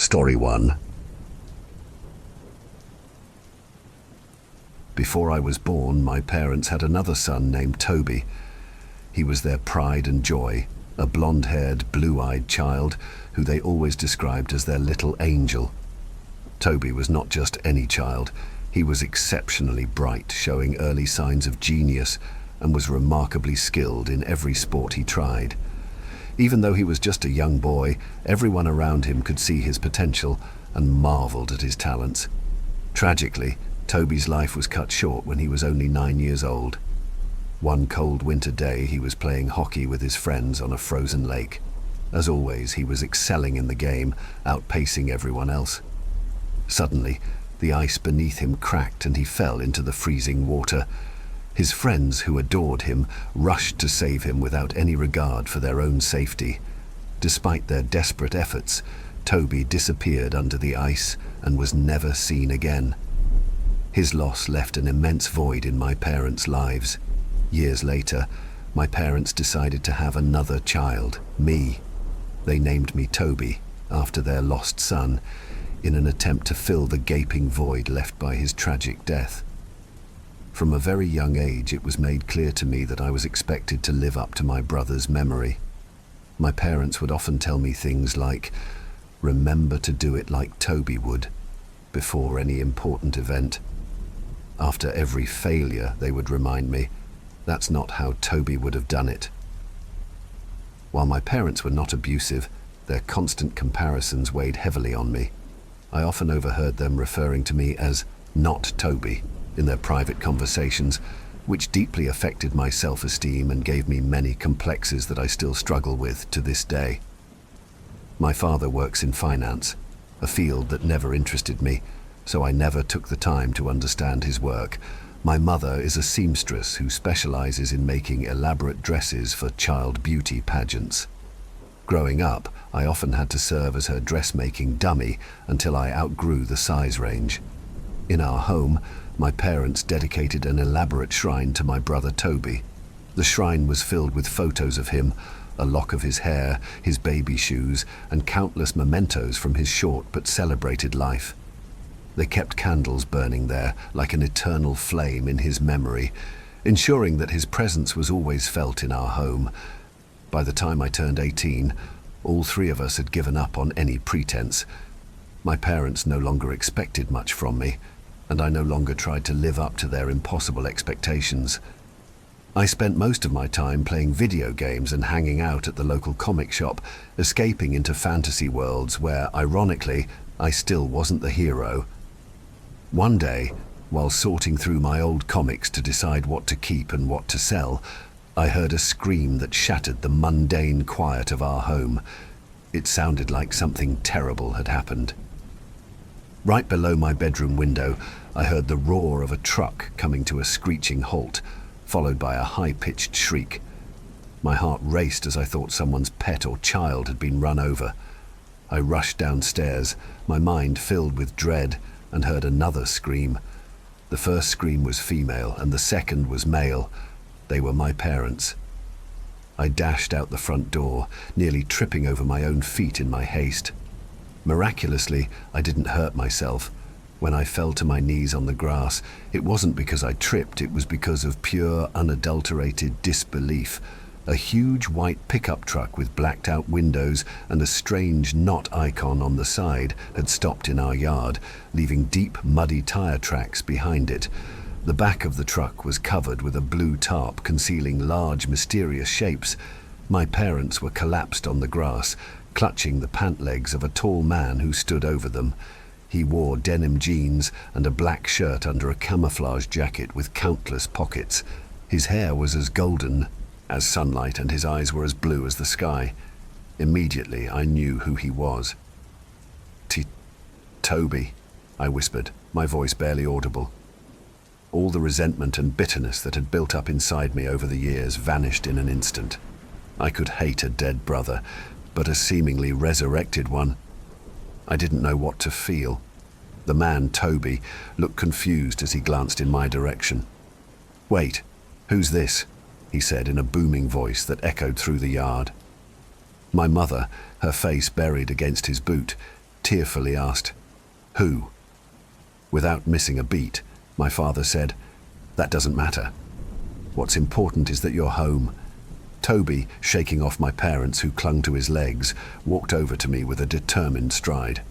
Story 1. Before I was born, my parents had another son named Toby. He was their pride and joy, a blonde-haired, blue-eyed child who they always described as their little angel. Toby was not just any child. He was exceptionally bright, showing early signs of genius, and was remarkably skilled in every sport he tried. Even though he was just a young boy, everyone around him could see his potential and marveled at his talents. Tragically, Toby's life was cut short when he was only 9 years old. One cold winter day, he was playing hockey with his friends on a frozen lake. As always, he was excelling in the game, outpacing everyone else. Suddenly, the ice beneath him cracked and he fell into the freezing water. His friends, who adored him, rushed to save him without any regard for their own safety. Despite their desperate efforts, Toby disappeared under the ice and was never seen again. His loss left an immense void in my parents' lives. Years later, my parents decided to have another child, me. They named me Toby, after their lost son, in an attempt to fill the gaping void left by his tragic death. From a very young age, it was made clear to me that I was expected to live up to my brother's memory. My parents would often tell me things like, "Remember to do it like Toby would," before any important event. After every failure, they would remind me, "That's not how Toby would have done it." While my parents were not abusive, their constant comparisons weighed heavily on me. I often overheard them referring to me as "not Toby" in their private conversations, which deeply affected my self-esteem and gave me many complexes that I still struggle with to this day. My father works in finance, a field that never interested me, so I never took the time to understand his work. My mother is a seamstress who specializes in making elaborate dresses for child beauty pageants. Growing up, I often had to serve as her dressmaking dummy until I outgrew the size range. In our home, my parents dedicated an elaborate shrine to my brother Toby. The shrine was filled with photos of him, a lock of his hair, his baby shoes, and countless mementos from his short but celebrated life. They kept candles burning there, like an eternal flame in his memory, ensuring that his presence was always felt in our home. By the time I turned 18, all three of us had given up on any pretense. My parents no longer expected much from me, and I no longer tried to live up to their impossible expectations. I spent most of my time playing video games and hanging out at the local comic shop, escaping into fantasy worlds where, ironically, I still wasn't the hero. One day, while sorting through my old comics to decide what to keep and what to sell, I heard a scream that shattered the mundane quiet of our home. It sounded like something terrible had happened. Right below my bedroom window, I heard the roar of a truck coming to a screeching halt, followed by a high-pitched shriek. My heart raced as I thought someone's pet or child had been run over. I rushed downstairs, my mind filled with dread, and heard another scream. The first scream was female, and the second was male. They were my parents. I dashed out the front door, nearly tripping over my own feet in my haste. Miraculously, I didn't hurt myself. When I fell to my knees on the grass, it wasn't because I tripped, it was because of pure, unadulterated disbelief. A huge white pickup truck with blacked-out windows and a strange knot icon on the side had stopped in our yard, leaving deep, muddy tire tracks behind it. The back of the truck was covered with a blue tarp concealing large, mysterious shapes. My parents were collapsed on the grass, clutching the pant legs of a tall man who stood over them. He wore denim jeans and a black shirt under a camouflage jacket with countless pockets. His hair was as golden as sunlight and his eyes were as blue as the sky. Immediately, I knew who he was. Toby, I whispered, my voice barely audible. All the resentment and bitterness that had built up inside me over the years vanished in an instant. I could hate a dead brother, but a seemingly resurrected one. I didn't know what to feel. The man, Toby, looked confused as he glanced in my direction. "Wait, who's this?" he said in a booming voice that echoed through the yard. My mother, her face buried against his boot, tearfully asked, "Who?" Without missing a beat, my father said, "That doesn't matter. What's important is that you're home." Toby, shaking off my parents who clung to his legs, walked over to me with a determined stride.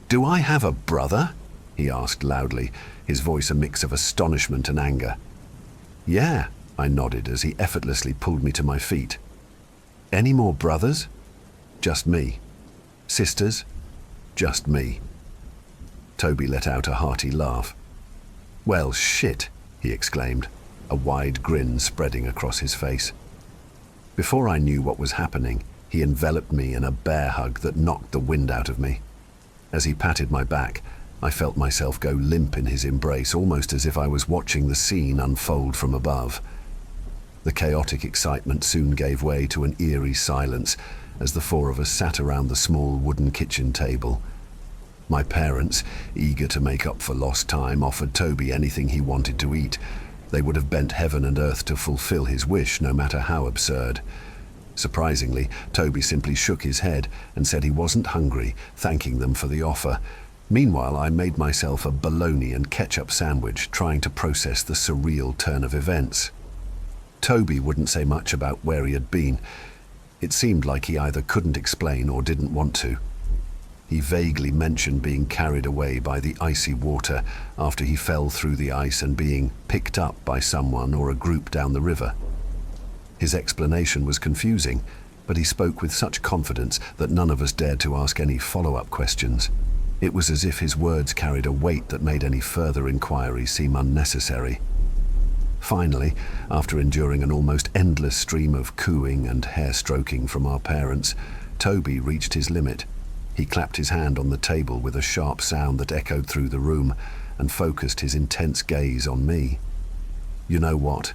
"Do I have a brother?" he asked loudly, his voice a mix of astonishment and anger. "Yeah," I nodded as he effortlessly pulled me to my feet. "Any more brothers?" "Just me." "Sisters?" "Just me." Toby let out a hearty laugh. "Well, shit," he exclaimed, a wide grin spreading across his face. Before I knew what was happening, he enveloped me in a bear hug that knocked the wind out of me. As he patted my back, I felt myself go limp in his embrace, almost as if I was watching the scene unfold from above. The chaotic excitement soon gave way to an eerie silence as the four of us sat around the small wooden kitchen table. My parents, eager to make up for lost time, offered Toby anything he wanted to eat. They would have bent heaven and earth to fulfill his wish, no matter how absurd. Surprisingly, Toby simply shook his head and said he wasn't hungry, thanking them for the offer. Meanwhile, I made myself a bologna and ketchup sandwich, trying to process the surreal turn of events. Toby wouldn't say much about where he had been. It seemed like he either couldn't explain or didn't want to. He vaguely mentioned being carried away by the icy water after he fell through the ice and being picked up by someone or a group down the river. His explanation was confusing, but he spoke with such confidence that none of us dared to ask any follow-up questions. It was as if his words carried a weight that made any further inquiry seem unnecessary. Finally, after enduring an almost endless stream of cooing and hair-stroking from our parents, Toby reached his limit. He clapped his hand on the table with a sharp sound that echoed through the room and focused his intense gaze on me. "You know what?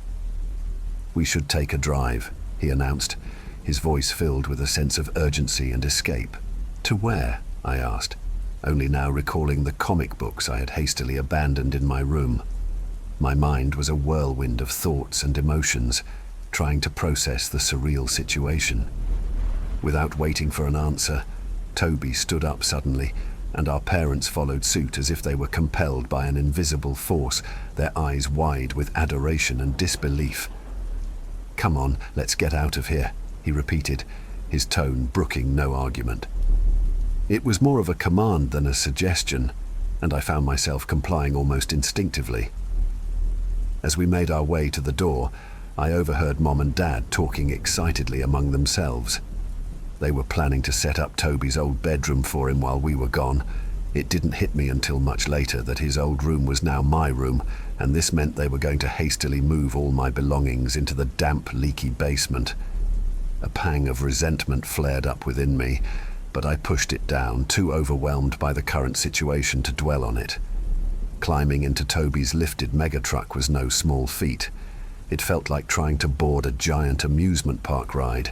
We should take a drive," he announced, his voice filled with a sense of urgency and escape. "To where?" I asked, only now recalling the comic books I had hastily abandoned in my room. My mind was a whirlwind of thoughts and emotions, trying to process the surreal situation. Without waiting for an answer, Toby stood up suddenly, and our parents followed suit as if they were compelled by an invisible force, their eyes wide with adoration and disbelief. "Come on, let's get out of here," he repeated, his tone brooking no argument. It was more of a command than a suggestion, and I found myself complying almost instinctively. As we made our way to the door, I overheard Mom and Dad talking excitedly among themselves. They were planning to set up Toby's old bedroom for him while we were gone. It didn't hit me until much later that his old room was now my room, and this meant they were going to hastily move all my belongings into the damp, leaky basement. A pang of resentment flared up within me, but I pushed it down, too overwhelmed by the current situation to dwell on it. Climbing into Toby's lifted megatruck was no small feat. It felt like trying to board a giant amusement park ride.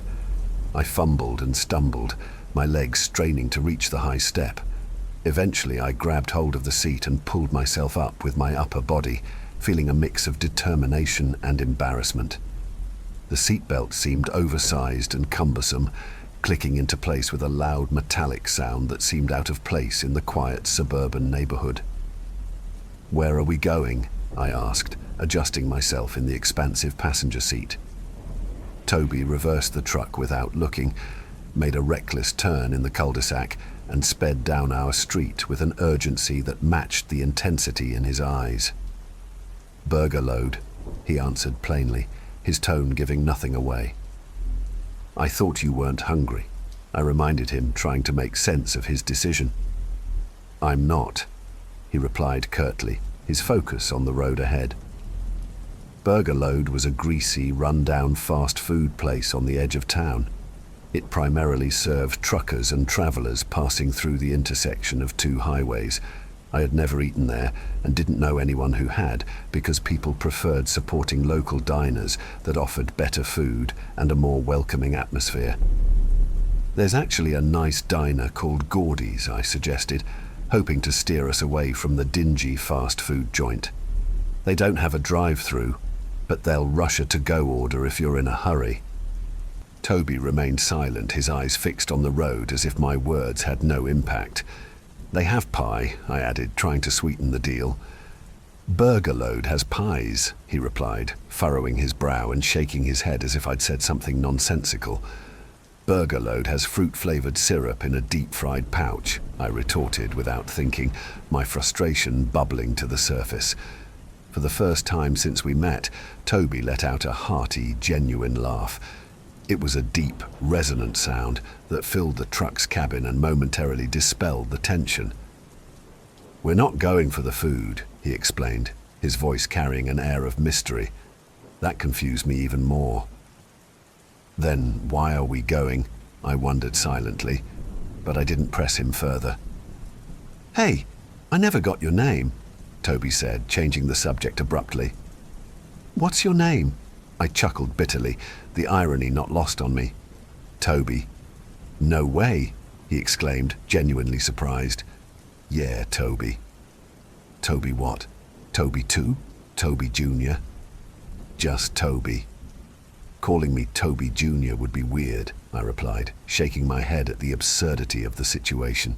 I fumbled and stumbled, my legs straining to reach the high step. Eventually, I grabbed hold of the seat and pulled myself up with my upper body, feeling a mix of determination and embarrassment. The seatbelt seemed oversized and cumbersome, clicking into place with a loud metallic sound that seemed out of place in the quiet suburban neighborhood. "Where are we going?" I asked, adjusting myself in the expansive passenger seat. Toby reversed the truck without looking, made a reckless turn in the cul-de-sac, and sped down our street with an urgency that matched the intensity in his eyes. "Burger load," he answered plainly, his tone giving nothing away. "I thought you weren't hungry," I reminded him, trying to make sense of his decision. "I'm not," he replied curtly, his focus on the road ahead. Burger Load was a greasy, run-down fast food place on the edge of town. It primarily served truckers and travelers passing through the intersection of two highways. I had never eaten there and didn't know anyone who had, because people preferred supporting local diners that offered better food and a more welcoming atmosphere. "There's actually a nice diner called Gordy's," I suggested, hoping to steer us away from the dingy fast food joint. "They don't have a drive-through, but they'll rush a to-go order if you're in a hurry." Toby remained silent, his eyes fixed on the road as if my words had no impact. "They have pie," I added, trying to sweeten the deal. "Burgerload has pies," he replied, furrowing his brow and shaking his head as if I'd said something nonsensical. "Burgerload has fruit-flavored syrup in a deep-fried pouch," I retorted without thinking, my frustration bubbling to the surface. For the first time since we met, Toby let out a hearty, genuine laugh. It was a deep, resonant sound that filled the truck's cabin and momentarily dispelled the tension. "We're not going for the food," he explained, his voice carrying an air of mystery. That confused me even more. "Then why are we going?" I wondered silently, but I didn't press him further. "Hey, I never got your name," Toby said, changing the subject abruptly. "What's your name?" I chuckled bitterly, the irony not lost on me. "Toby." "No way," he exclaimed, genuinely surprised. "Yeah, Toby." "Toby what? Toby 2? Toby Jr.? "Just Toby." "Calling me Toby Jr. would be weird," I replied, shaking my head at the absurdity of the situation.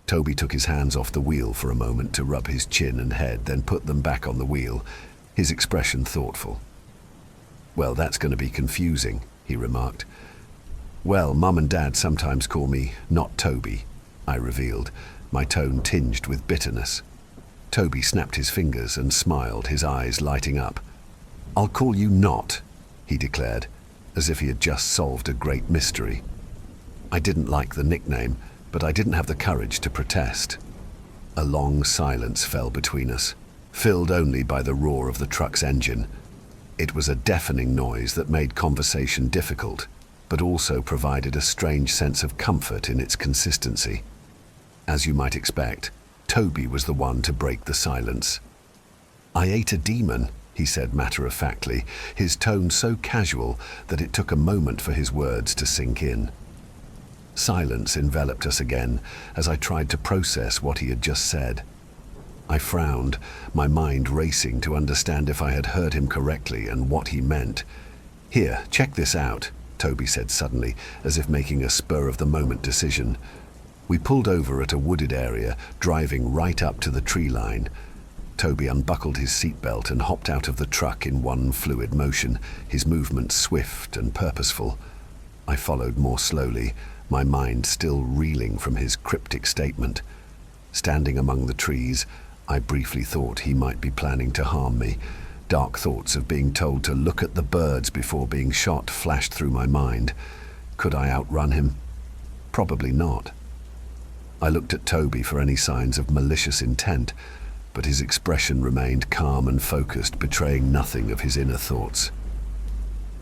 Toby took his hands off the wheel for a moment to rub his chin and head, then put them back on the wheel, his expression thoughtful. "Well, that's going to be confusing," he remarked. "Well, Mum and Dad sometimes call me not Toby," I revealed, my tone tinged with bitterness. Toby snapped his fingers and smiled, his eyes lighting up. "I'll call you Not," he declared, as if he had just solved a great mystery. I didn't like the nickname, but I didn't have the courage to protest. A long silence fell between us, filled only by the roar of the truck's engine. It was a deafening noise that made conversation difficult, but also provided a strange sense of comfort in its consistency. As you might expect, Toby was the one to break the silence. "I ate a demon," he said matter-of-factly, his tone so casual that it took a moment for his words to sink in. Silence enveloped us again as I tried to process what he had just said. I frowned, my mind racing to understand if I had heard him correctly and what he meant. "Here, check this out," Toby said suddenly, as if making a spur-of-the-moment decision. We pulled over at a wooded area, driving right up to the tree line. Toby unbuckled his seatbelt and hopped out of the truck in one fluid motion, his movements swift and purposeful. I followed more slowly, my mind still reeling from his cryptic statement. Standing among the trees, I briefly thought he might be planning to harm me. Dark thoughts of being told to look at the birds before being shot flashed through my mind. Could I outrun him? Probably not. I looked at Toby for any signs of malicious intent, but his expression remained calm and focused, betraying nothing of his inner thoughts.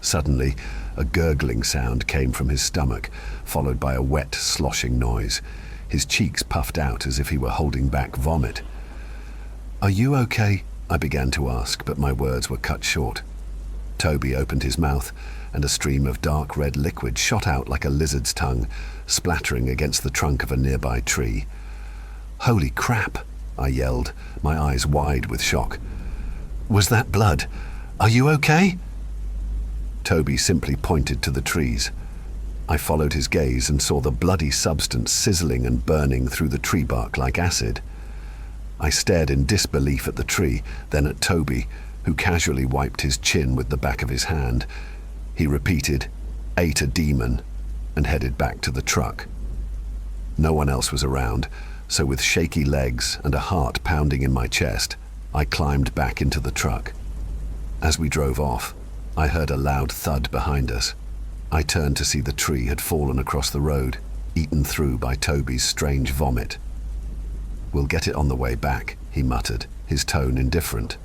Suddenly, a gurgling sound came from his stomach, followed by a wet, sloshing noise. His cheeks puffed out as if he were holding back vomit. "Are you okay?" I began to ask, but my words were cut short. Toby opened his mouth, and a stream of dark red liquid shot out like a lizard's tongue, splattering against the trunk of a nearby tree. "Holy crap!" I yelled, my eyes wide with shock. "Was that blood? Are you okay?" Toby simply pointed to the trees. I followed his gaze and saw the bloody substance sizzling and burning through the tree bark like acid. I stared in disbelief at the tree, then at Toby, who casually wiped his chin with the back of his hand. He repeated, "Ate a demon," and headed back to the truck. No one else was around, so with shaky legs and a heart pounding in my chest, I climbed back into the truck. As we drove off, I heard a loud thud behind us. I turned to see the tree had fallen across the road, eaten through by Toby's strange vomit. "We'll get it on the way back," he muttered, his tone indifferent.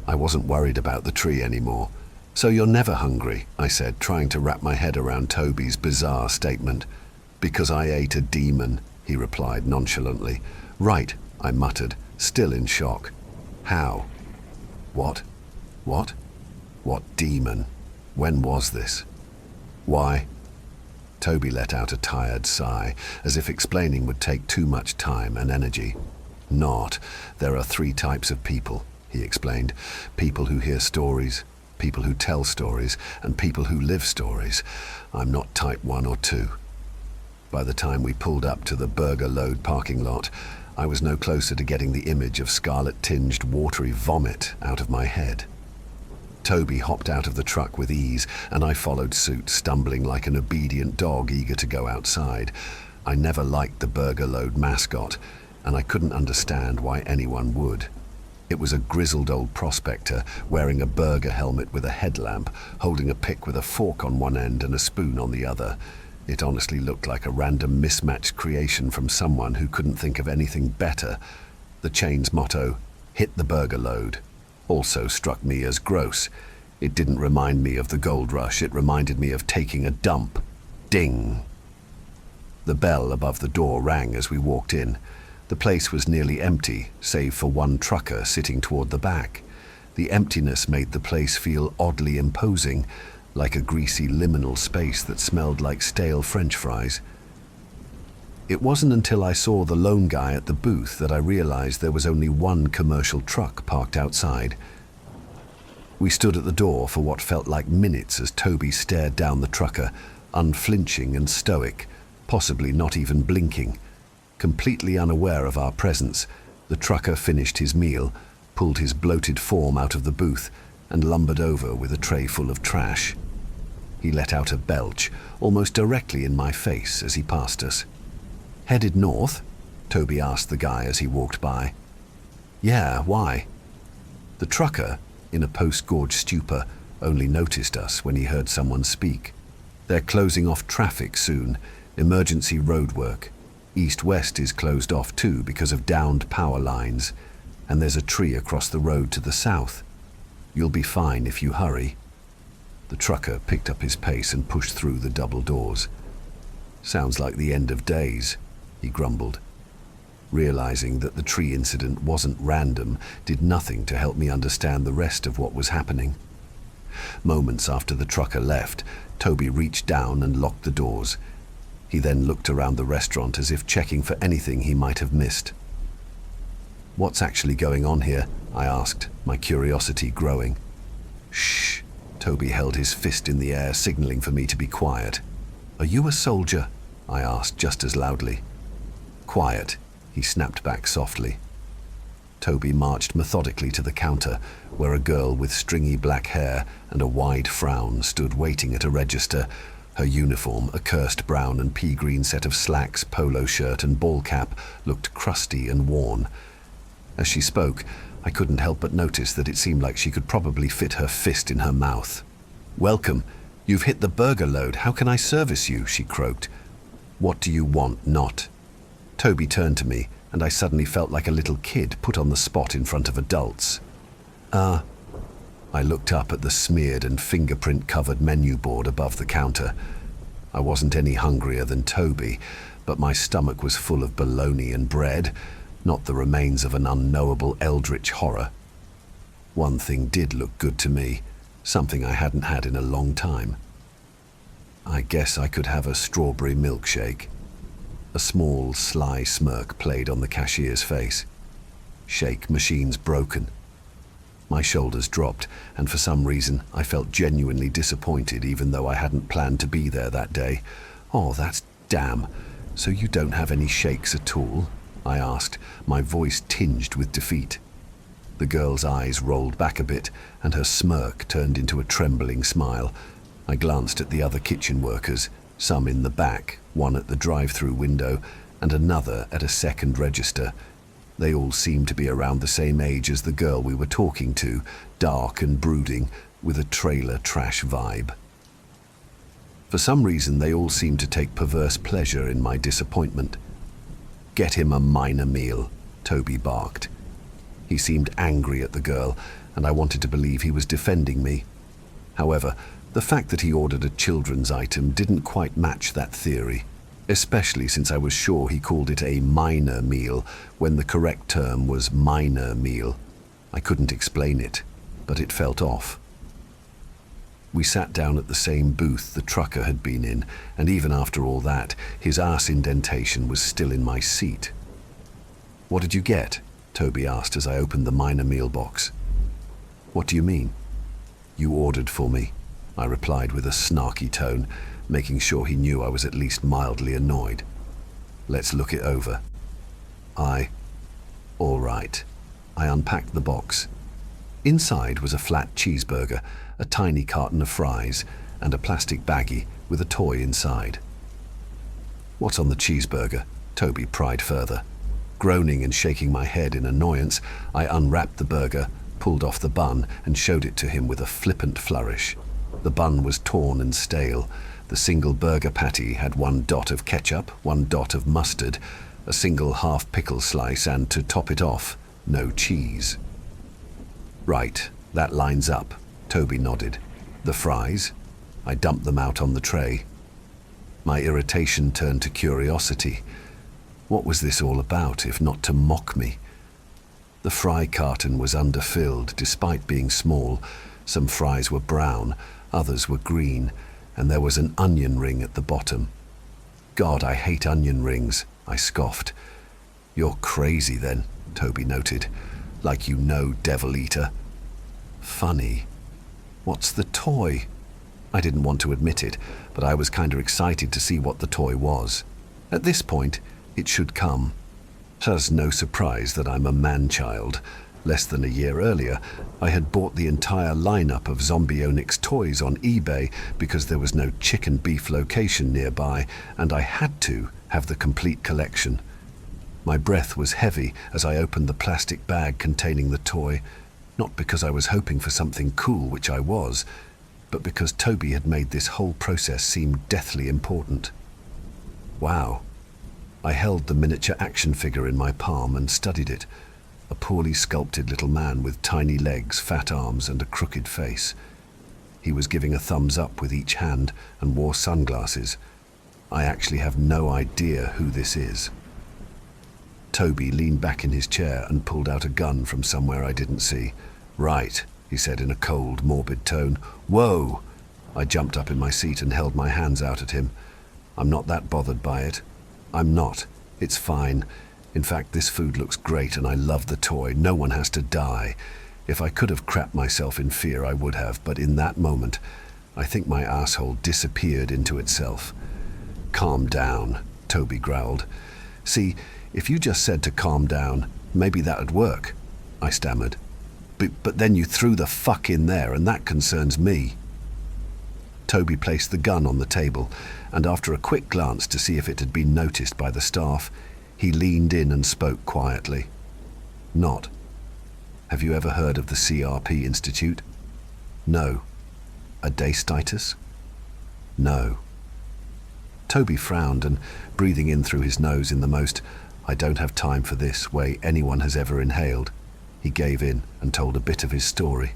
I wasn't worried about the tree anymore. "So you're never hungry," I said, trying to wrap my head around Toby's bizarre statement. "Because I ate a demon," he replied nonchalantly. "Right," I muttered, still in shock. "How? What? What? What demon? When was this? Why?" Toby let out a tired sigh, as if explaining would take too much time and energy. "Not. There are 3 types of people," he explained. "People who hear stories, people who tell stories, and people who live stories. I'm not type 1 or 2. By the time we pulled up to the Burger Load parking lot, I was no closer to getting the image of scarlet-tinged, watery vomit out of my head. Toby hopped out of the truck with ease, and I followed suit, stumbling like an obedient dog eager to go outside. I never liked the Burger Load mascot, and I couldn't understand why anyone would. It was a grizzled old prospector wearing a burger helmet with a headlamp, holding a pick with a fork on one end and a spoon on the other. It honestly looked like a random mismatched creation from someone who couldn't think of anything better. The chain's motto, "Hit the burger load," also struck me as gross. It didn't remind me of the gold rush, it reminded me of taking a dump. Ding! The bell above the door rang as we walked in. The place was nearly empty, save for one trucker sitting toward the back. The emptiness made the place feel oddly imposing, like a greasy liminal space that smelled like stale French fries. It wasn't until I saw the lone guy at the booth that I realized there was only one commercial truck parked outside. We stood at the door for what felt like minutes as Toby stared down the trucker, unflinching and stoic, possibly not even blinking. Completely unaware of our presence, the trucker finished his meal, pulled his bloated form out of the booth, and lumbered over with a tray full of trash. He let out a belch, almost directly in my face as he passed us. "Headed north?" Toby asked the guy as he walked by. "Yeah, why?" The trucker, in a post-gorge stupor, only noticed us when he heard someone speak. "They're closing off traffic soon. Emergency roadwork. East-west is closed off too because of downed power lines. And there's a tree across the road to the south. You'll be fine if you hurry." The trucker picked up his pace and pushed through the double doors. "Sounds like the end of days," he grumbled. Realizing that the tree incident wasn't random did nothing to help me understand the rest of what was happening. Moments after the trucker left, Toby reached down and locked the doors. He then looked around the restaurant as if checking for anything he might have missed. "What's actually going on here?" I asked, my curiosity growing. "Shh!" Toby held his fist in the air, signaling for me to be quiet. "Are you a soldier?" I asked just as loudly. "Quiet," he snapped back softly. Toby marched methodically to the counter, where a girl with stringy black hair and a wide frown stood waiting at a register. Her uniform, a cursed brown and pea-green set of slacks, polo shirt and ball cap, looked crusty and worn. As she spoke, I couldn't help but notice that it seemed like she could probably fit her fist in her mouth. "Welcome. You've hit the burger load. How can I service you?" she croaked. "What do you want, not?" Toby turned to me, and I suddenly felt like a little kid put on the spot in front of adults. I looked up at the smeared and fingerprint-covered menu board above the counter. I wasn't any hungrier than Toby, but my stomach was full of bologna and bread, not the remains of an unknowable eldritch horror. One thing did look good to me, something I hadn't had in a long time. "I guess I could have a strawberry milkshake." A small, sly smirk played on the cashier's face. "Shake machine's broken." My shoulders dropped, and for some reason I felt genuinely disappointed even though I hadn't planned to be there that day. "Oh, that's damn. So you don't have any shakes at all?" I asked, my voice tinged with defeat. The girl's eyes rolled back a bit, and her smirk turned into a trembling smile. I glanced at the other kitchen workers, some in the back, one at the drive-through window, and another at a second register. They all seemed to be around the same age as the girl we were talking to, dark and brooding, with a trailer trash vibe. For some reason, they all seemed to take perverse pleasure in my disappointment. "Get him a minor meal," Toby barked. He seemed angry at the girl, and I wanted to believe he was defending me. However, the fact that he ordered a children's item didn't quite match that theory, especially since I was sure he called it a minor meal when the correct term was minor meal. I couldn't explain it, but it felt off. We sat down at the same booth the trucker had been in, and even after all that, his arse indentation was still in my seat. "What did you get?" Toby asked as I opened the minor meal box. "What do you mean?" You ordered for me, I replied with a snarky tone, making sure he knew I was at least mildly annoyed. Let's look it over. All right. I unpacked the box. Inside was a flat cheeseburger, a tiny carton of fries, and a plastic baggie with a toy inside. What's on the cheeseburger? Toby pried further. Groaning and shaking my head in annoyance, I unwrapped the burger, pulled off the bun, and showed it to him with a flippant flourish. The bun was torn and stale. The single burger patty had 1 dot of ketchup, 1 dot of mustard, a single half pickle slice, and to top it off, no cheese. Right, that lines up, Toby nodded. The fries? I dumped them out on the tray. My irritation turned to curiosity. What was this all about, if not to mock me? The fry carton was underfilled, despite being small. Some fries were brown, others were green, and there was an onion ring at the bottom. God, I hate onion rings, I scoffed. You're crazy then, Toby noted. Like you know, devil eater. Funny. What's the toy? I didn't want to admit it, but I was kind of excited to see what the toy was. At this point, it should come. It's no surprise that I'm a man-child. Less than a year earlier, I had bought the entire lineup of Zombionics toys on eBay because there was no chicken beef location nearby, and I had to have the complete collection. My breath was heavy as I opened the plastic bag containing the toy, not because I was hoping for something cool, which I was, but because Toby had made this whole process seem deathly important. Wow. I held the miniature action figure in my palm and studied it. A poorly sculpted little man with tiny legs, fat arms, and a crooked face. He was giving a thumbs up with each hand and wore sunglasses. I actually have no idea who this is. Toby leaned back in his chair and pulled out a gun from somewhere I didn't see. Right, he said in a cold, morbid tone. Whoa! I jumped up in my seat and held my hands out at him. I'm not that bothered by it. I'm not. It's fine. In fact, this food looks great and I love the toy. No one has to die. If I could have crapped myself in fear, I would have, but in that moment, I think my asshole disappeared into itself. Calm down, Toby growled. See, if you just said to calm down, maybe that'd work, I stammered. But then you threw the fuck in there, and that concerns me. Toby placed the gun on the table, and after a quick glance to see if it had been noticed by the staff, he leaned in and spoke quietly. Not. Have you ever heard of the CRP Institute? No. A dastitis? No. Toby frowned and, breathing in through his nose in the most "I don't have time for this" way anyone has ever inhaled, he gave in and told a bit of his story.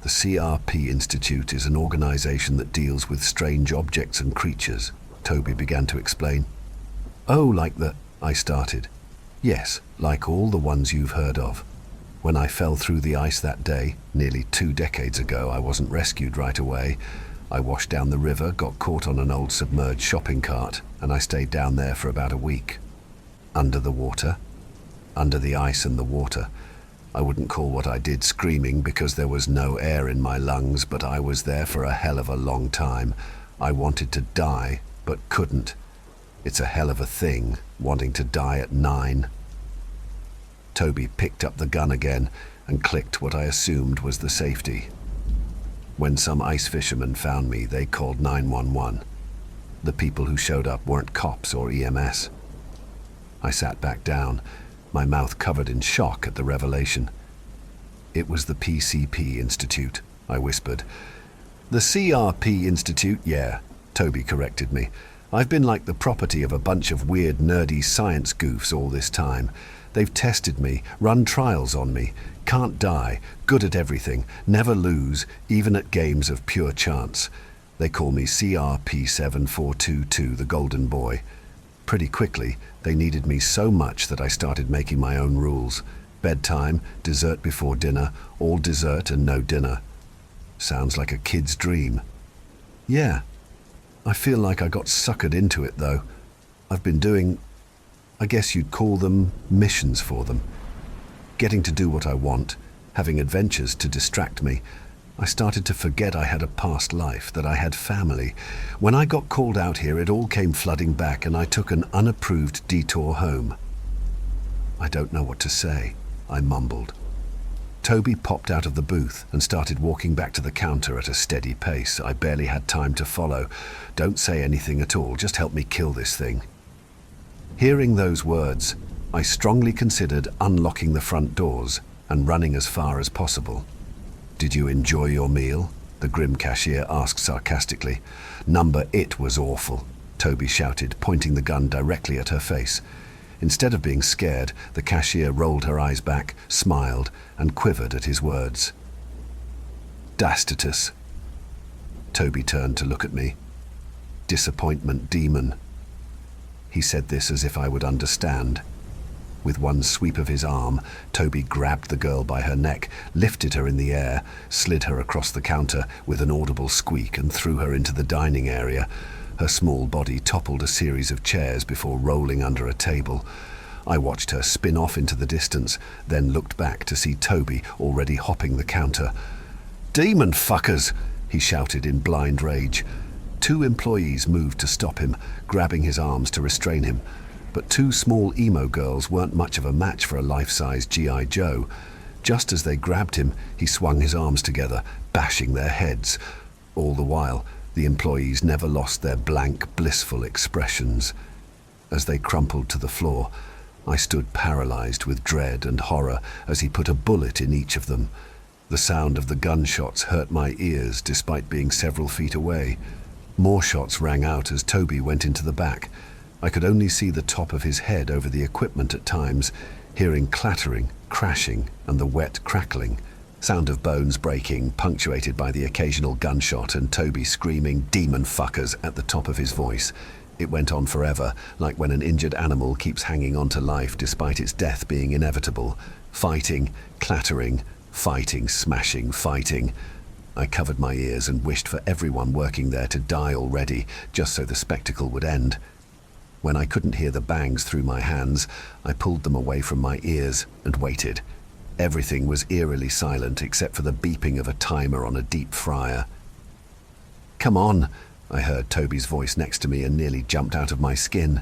The CRP Institute is an organization that deals with strange objects and creatures, Toby began to explain. Oh, like the... I started. Yes, like all the ones you've heard of. When I fell through the ice that day, nearly 2 decades ago, I wasn't rescued right away. I washed down the river, got caught on an old submerged shopping cart, and I stayed down there for about a week. Under the water. Under the ice and the water. I wouldn't call what I did screaming because there was no air in my lungs, but I was there for a hell of a long time. I wanted to die, but couldn't. It's a hell of a thing, wanting to die at 9. Toby picked up the gun again and clicked what I assumed was the safety. When some ice fishermen found me, they called 911. The people who showed up weren't cops or EMS. I sat back down, my mouth covered in shock at the revelation. It was the PCP Institute, I whispered. The CRP Institute, yeah, Toby corrected me. I've been like the property of a bunch of weird, nerdy science goofs all this time. They've tested me, run trials on me. Can't die, good at everything, never lose, even at games of pure chance. They call me CRP7422, the Golden Boy. Pretty quickly, they needed me so much that I started making my own rules. Bedtime, dessert before dinner, all dessert and no dinner. Sounds like a kid's dream. Yeah. I feel like I got suckered into it, though. I've been doing, I guess you'd call them, missions for them. Getting to do what I want, having adventures to distract me. I started to forget I had a past life, that I had family. When I got called out here, it all came flooding back, and I took an unapproved detour home. I don't know what to say, I mumbled. Toby popped out of the booth and started walking back to the counter at a steady pace. I barely had time to follow. Don't say anything at all, just help me kill this thing. Hearing those words, I strongly considered unlocking the front doors and running as far as possible. Did you enjoy your meal? The grim cashier asked sarcastically. Number, it was awful, Toby shouted, pointing the gun directly at her face. Instead of being scared, the cashier rolled her eyes back, smiled, and quivered at his words. Dastatus. Toby turned to look at me. Disappointment demon. He said this as if I would understand. With one sweep of his arm, Toby grabbed the girl by her neck, lifted her in the air, slid her across the counter with an audible squeak, and threw her into the dining area. Her small body toppled a series of chairs before rolling under a table. I watched her spin off into the distance, then looked back to see Toby already hopping the counter. Demon fuckers! He shouted in blind rage. 2 employees moved to stop him, grabbing his arms to restrain him. But 2 small emo girls weren't much of a match for a life-size G.I. Joe. Just as they grabbed him, he swung his arms together, bashing their heads. All the while, the employees never lost their blank, blissful expressions. As they crumpled to the floor, I stood paralyzed with dread and horror as he put a bullet in each of them. The sound of the gunshots hurt my ears despite being several feet away. More shots rang out as Toby went into the back. I could only see the top of his head over the equipment at times, hearing clattering, crashing, and the wet crackling. Sound of bones breaking, punctuated by the occasional gunshot, and Toby screaming demon fuckers at the top of his voice. It went on forever, like when an injured animal keeps hanging on to life despite its death being inevitable. Fighting, clattering, fighting, smashing, fighting. I covered my ears and wished for everyone working there to die already, just so the spectacle would end. When I couldn't hear the bangs through my hands, I pulled them away from my ears and waited. Everything was eerily silent except for the beeping of a timer on a deep fryer. Come on, I heard Toby's voice next to me and nearly jumped out of my skin.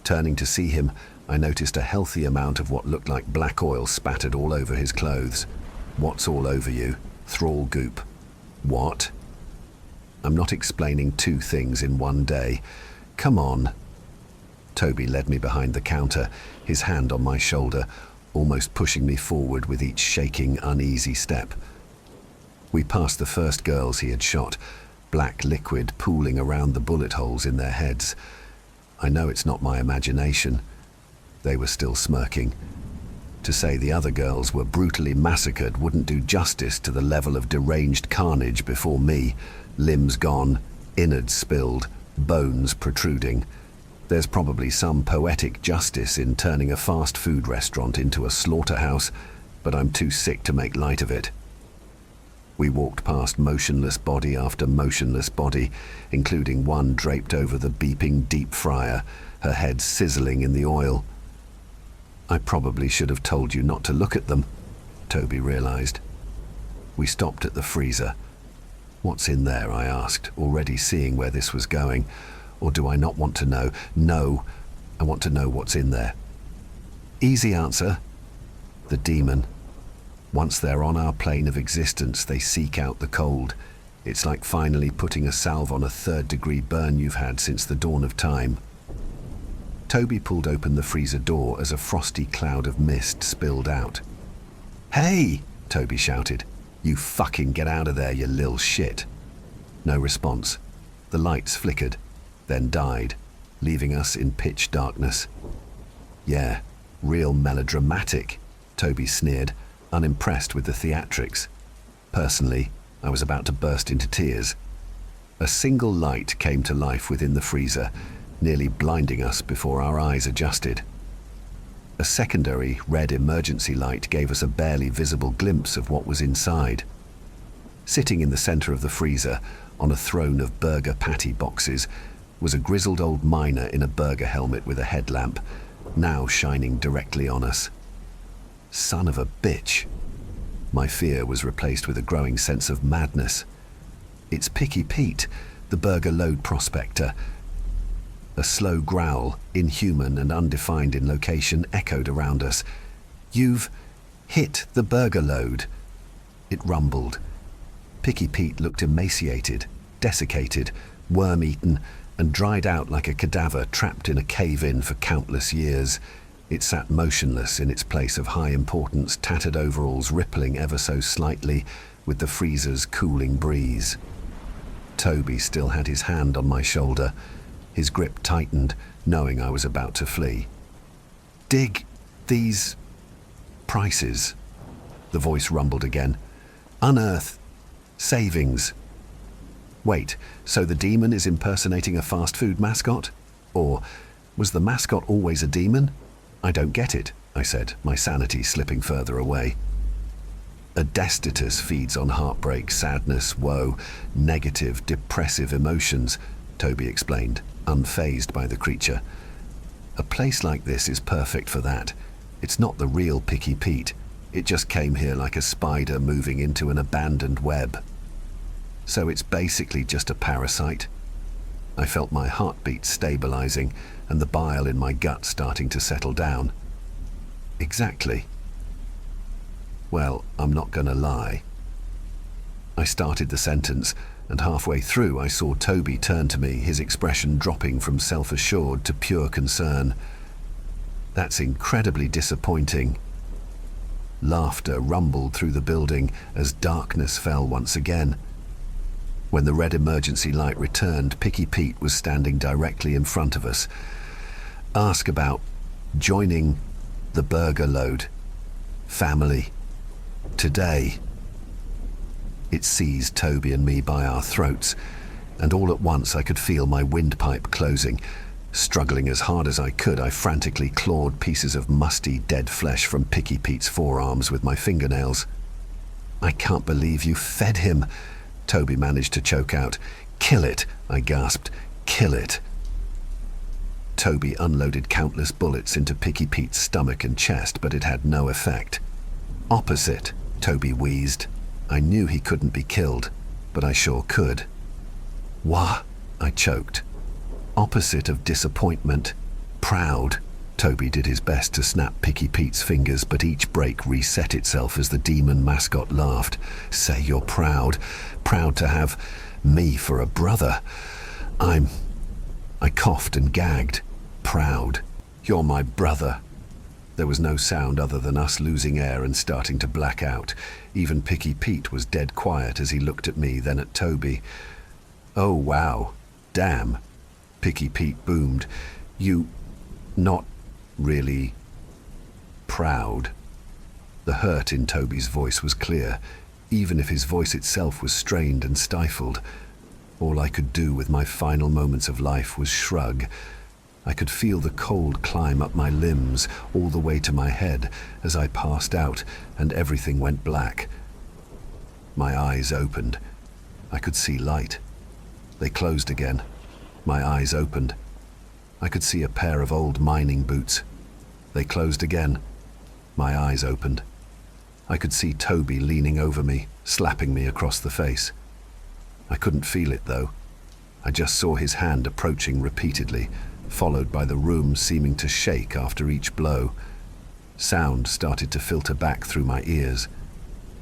Turning to see him, I noticed a healthy amount of what looked like black oil spattered all over his clothes. What's all over you? Thrall goop. What? I'm not explaining 2 things in one day. Come on. Toby led me behind the counter, his hand on my shoulder, almost pushing me forward with each shaking, uneasy step. We passed the first girls he had shot, black liquid pooling around the bullet holes in their heads. I know it's not my imagination. They were still smirking. To say the other girls were brutally massacred wouldn't do justice to the level of deranged carnage before me. Limbs gone, innards spilled, bones protruding. There's probably some poetic justice in turning a fast food restaurant into a slaughterhouse, but I'm too sick to make light of it. We walked past motionless body after motionless body, including one draped over the beeping deep fryer, her head sizzling in the oil. I probably should have told you not to look at them, Toby realized. We stopped at the freezer. What's in there? I asked, already seeing where this was going. Or do I not want to know? No, I want to know what's in there. Easy answer. The demon. Once they're on our plane of existence, they seek out the cold. It's like finally putting a salve on a 3rd-degree burn you've had since the dawn of time. Toby pulled open the freezer door as a frosty cloud of mist spilled out. Hey, Toby shouted. You fucking get out of there, you lil shit. No response. The lights flickered, then died, leaving us in pitch darkness. Yeah, real melodramatic, Toby sneered, unimpressed with the theatrics. Personally, I was about to burst into tears. A single light came to life within the freezer, nearly blinding us before our eyes adjusted. A secondary red emergency light gave us a barely visible glimpse of what was inside. Sitting in the center of the freezer, on a throne of burger patty boxes, was a grizzled old miner in a burger helmet with a headlamp, now shining directly on us. Son of a bitch. My fear was replaced with a growing sense of madness. It's Picky Pete, the Burger Load prospector. A slow growl, inhuman and undefined in location, echoed around us. "You've hit the Burger Load." It rumbled. Picky Pete looked emaciated, desiccated, worm-eaten, and dried out like a cadaver trapped in a cave-in for countless years. It sat motionless in its place of high importance, tattered overalls rippling ever so slightly with the freezer's cooling breeze. Toby still had his hand on my shoulder. His grip tightened, knowing I was about to flee. "Dig these prices," the voice rumbled again. "Unearth savings." Wait, so the demon is impersonating a fast food mascot? Or was the mascot always a demon? "I don't get it," I said, my sanity slipping further away. "A destitutus feeds on heartbreak, sadness, woe, negative, depressive emotions," Toby explained, unfazed by the creature. "A place like this is perfect for that. It's not the real Picky Pete. It just came here like a spider moving into an abandoned web." "So it's basically just a parasite?" I felt my heartbeat stabilizing and the bile in my gut starting to settle down. "Exactly." "Well, I'm not gonna lie." I started the sentence, and halfway through I saw Toby turn to me, his expression dropping from self-assured to pure concern. "That's incredibly disappointing." Laughter rumbled through the building as darkness fell once again. When the red emergency light returned, Picky Pete was standing directly in front of us. "Ask about joining the Burger Load family today." It seized Toby and me by our throats, and all at once I could feel my windpipe closing. Struggling as hard as I could, I frantically clawed pieces of musty, dead flesh from Picky Pete's forearms with my fingernails. "I can't believe you fed him," Toby managed to choke out. "Kill it," I gasped. "Kill it." Toby unloaded countless bullets into Picky Pete's stomach and chest, but it had no effect. "Opposite," Toby wheezed. I knew he couldn't be killed, but I sure could. "Wah," I choked. "Opposite of disappointment. Proud." Toby did his best to snap Picky Pete's fingers, but each break reset itself as the demon mascot laughed. "Say you're proud. Proud to have me for a brother. I coughed and gagged. "Proud. You're my brother." There was no sound other than us losing air and starting to black out. Even Picky Pete was dead quiet as he looked at me, then at Toby. "Oh, wow. Damn," Picky Pete boomed. "You not really proud?" The hurt in Toby's voice was clear, even if his voice itself was strained and stifled. All I could do with my final moments of life was shrug. I could feel the cold climb up my limbs, all the way to my head, as I passed out and everything went black. My eyes opened. I could see light. They closed again. My eyes opened. I could see a pair of old mining boots. They closed again. My eyes opened. I could see Toby leaning over me, slapping me across the face. I couldn't feel it, though. I just saw his hand approaching repeatedly, followed by the room seeming to shake after each blow. Sound started to filter back through my ears.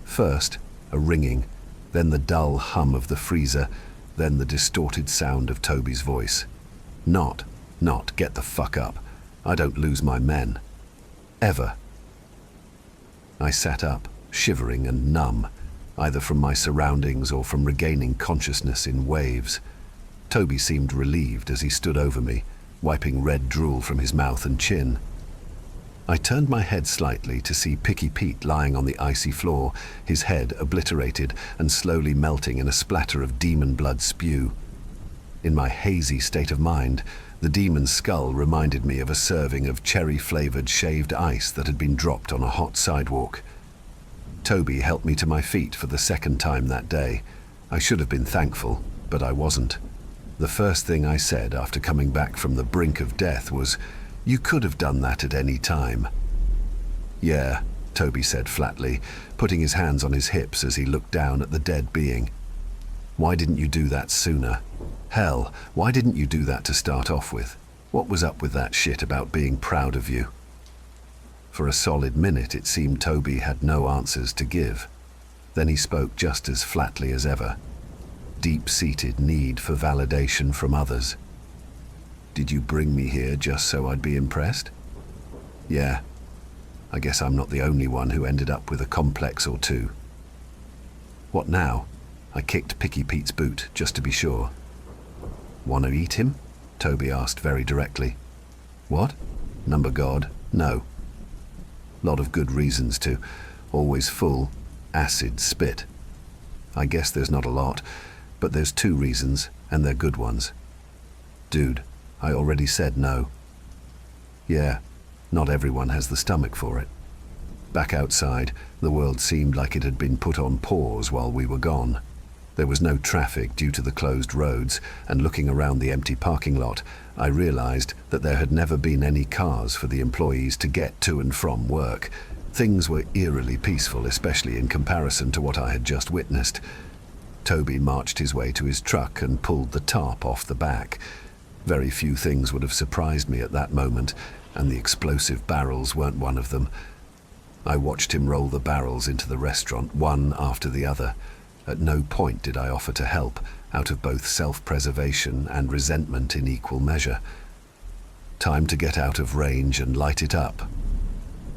First, a ringing, then the dull hum of the freezer, then the distorted sound of Toby's voice. Not, get the fuck up. I don't lose my men. Ever." I sat up, shivering and numb, either from my surroundings or from regaining consciousness in waves. Toby seemed relieved as he stood over me, wiping red drool from his mouth and chin. I turned my head slightly to see Picky Pete lying on the icy floor, his head obliterated and slowly melting in a splatter of demon blood spew. In my hazy state of mind, the demon's skull reminded me of a serving of cherry-flavored shaved ice that had been dropped on a hot sidewalk. Toby helped me to my feet for the second time that day. I should have been thankful, but I wasn't. The first thing I said after coming back from the brink of death was, "You could have done that at any time." "Yeah," Toby said flatly, putting his hands on his hips as he looked down at the dead being. Why didn't you do that sooner? Hell, why didn't you do that to start off with? What was up with that shit about being proud of you? For a solid minute it seemed Toby had no answers to give. Then he spoke just as flatly as ever. Deep-seated need for validation from others. Did you bring me here just so I'd be impressed? Yeah. I guess I'm not the only one who ended up with a complex or two. What now? I kicked Picky Pete's boot, just to be sure. Want to eat him? Toby asked very directly. What? Number God? No. Lot of good reasons to. Always full. Acid spit. I guess there's not a lot, but there's 2 reasons, and they're good ones. Dude, I already said no. Yeah, not everyone has the stomach for it. Back outside, the world seemed like it had been put on pause while we were gone. There was no traffic due to the closed roads, and looking around the empty parking lot, I realized that there had never been any cars for the employees to get to and from work. Things were eerily peaceful, especially in comparison to what I had just witnessed. Toby marched his way to his truck and pulled the tarp off the back. Very few things would have surprised me at that moment, and the explosive barrels weren't one of them. I watched him roll the barrels into the restaurant, one after the other. At no point did I offer to help, out of both self-preservation and resentment in equal measure. Time to get out of range and light it up.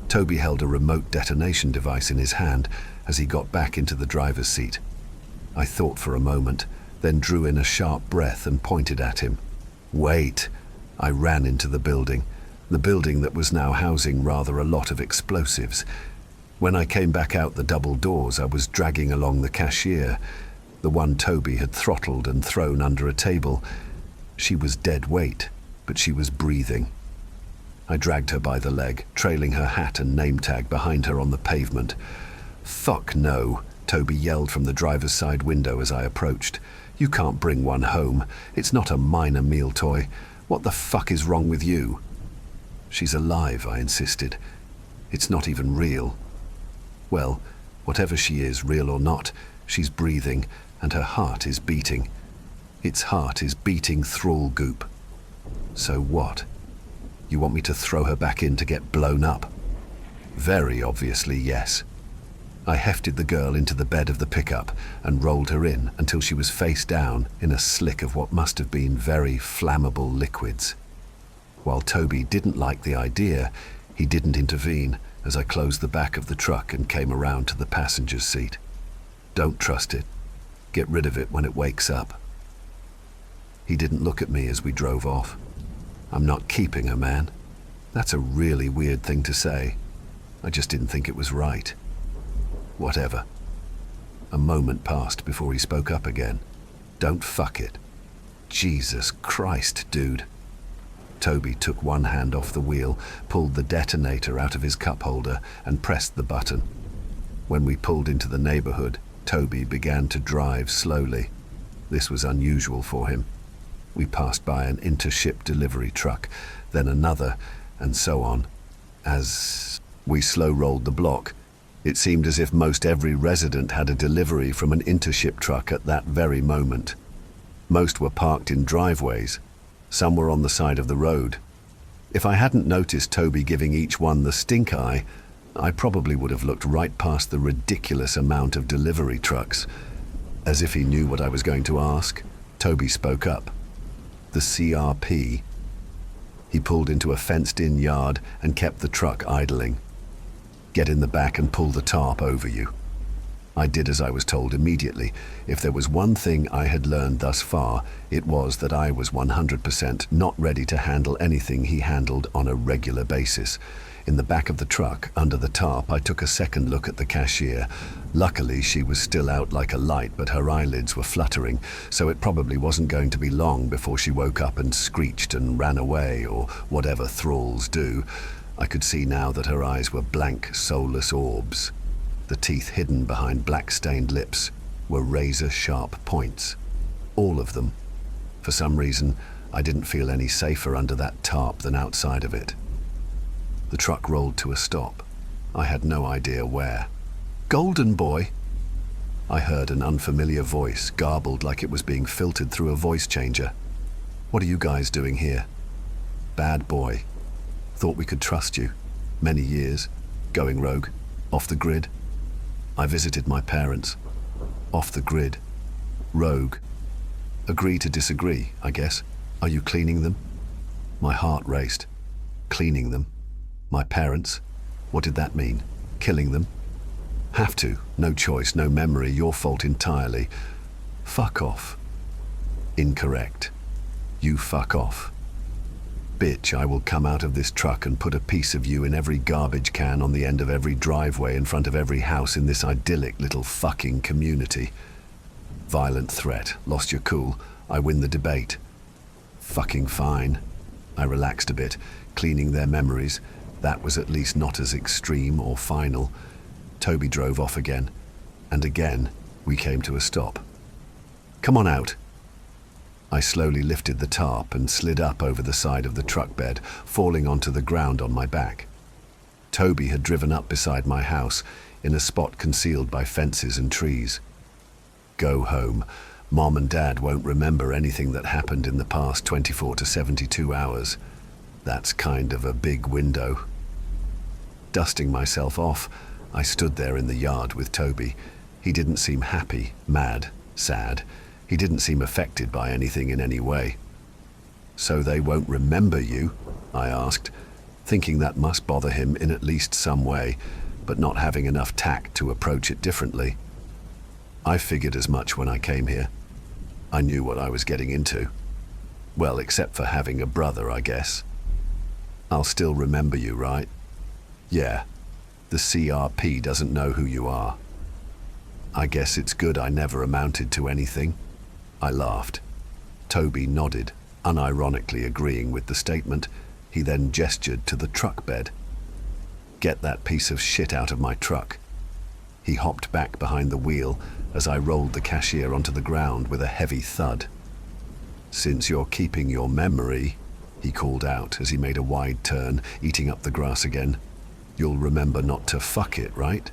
Toby held a remote detonation device in his hand as he got back into the driver's seat. I thought for a moment, then drew in a sharp breath and pointed at him. Wait! I ran into the building that was now housing rather a lot of explosives. When I came back out the double doors, I was dragging along the cashier, the one Toby had throttled and thrown under a table. She was dead weight, but she was breathing. I dragged her by the leg, trailing her hat and name tag behind her on the pavement. Fuck no, Toby yelled from the driver's side window as I approached. You can't bring one home. It's not a minor meal toy. What the fuck is wrong with you? She's alive, I insisted. It's not even real. Well, whatever she is, real or not, she's breathing, and her heart is beating. Its heart is beating thrall goop. So what? You want me to throw her back in to get blown up? Very obviously, yes. I hefted the girl into the bed of the pickup and rolled her in until she was face down in a slick of what must have been very flammable liquids. While Toby didn't like the idea, he didn't intervene as I closed the back of the truck and came around to the passenger's seat. Don't trust it. Get rid of it when it wakes up. He didn't look at me as we drove off. I'm not keeping her, man. That's a really weird thing to say. I just didn't think it was right. Whatever. A moment passed before he spoke up again. Don't fuck it. Jesus Christ, dude. Toby took one hand off the wheel, pulled the detonator out of his cup holder, and pressed the button. When we pulled into the neighborhood, Toby began to drive slowly. This was unusual for him. We passed by an intership delivery truck, then another, and so on. As we slow-rolled the block, it seemed as if most every resident had a delivery from an intership truck at that very moment. Most were parked in driveways. Some were on the side of the road. If I hadn't noticed Toby giving each one the stink eye, I probably would have looked right past the ridiculous amount of delivery trucks. As if he knew what I was going to ask, Toby spoke up. The CRP. He pulled into a fenced-in yard and kept the truck idling. Get in the back and pull the tarp over you. I did as I was told immediately. If there was one thing I had learned thus far, it was that I was 100% not ready to handle anything he handled on a regular basis. In the back of the truck, under the tarp, I took a second look at the cashier. Luckily, she was still out like a light, but her eyelids were fluttering, so it probably wasn't going to be long before she woke up and screeched and ran away, or whatever thralls do. I could see now that her eyes were blank, soulless orbs. The teeth hidden behind black-stained lips were razor-sharp points. All of them. For some reason, I didn't feel any safer under that tarp than outside of it. The truck rolled to a stop. I had no idea where. "Golden boy?" I heard an unfamiliar voice, garbled like it was being filtered through a voice changer. "What are you guys doing here?" "Bad boy. Thought we could trust you. Many years. Going rogue. Off the grid." I visited my parents. Off the grid. Rogue. Agree to disagree, I guess. Are you cleaning them? My heart raced. Cleaning them? My parents? What did that mean? Killing them? Have to. No choice, no memory, your fault entirely. Fuck off. Incorrect. You fuck off. Bitch, I will come out of this truck and put a piece of you in every garbage can on the end of every driveway in front of every house in this idyllic little fucking community. Violent threat. Lost your cool. I win the debate. Fucking fine. I relaxed a bit, cleaning their memories. That was at least not as extreme or final. Toby drove off again, and again we came to a stop. "Come on out." I slowly lifted the tarp and slid up over the side of the truck bed, falling onto the ground on my back. Toby had driven up beside my house, in a spot concealed by fences and trees. Go home. Mom and Dad won't remember anything that happened in the past 24 to 72 hours. That's kind of a big window. Dusting myself off, I stood there in the yard with Toby. He didn't seem happy, mad, sad. He didn't seem affected by anything in any way. "So they won't remember you?" I asked, thinking that must bother him in at least some way, but not having enough tact to approach it differently. I figured as much when I came here. I knew what I was getting into. Well, except for having a brother, I guess. "I'll still remember you, right?" "Yeah. The CRP doesn't know who you are." "I guess it's good I never amounted to anything." I laughed. Toby nodded, unironically agreeing with the statement. He then gestured to the truck bed. "Get that piece of shit out of my truck." He hopped back behind the wheel as I rolled the cashier onto the ground with a heavy thud. "Since you're keeping your memory," he called out as he made a wide turn, eating up the grass again, "you'll remember not to fuck it, right?"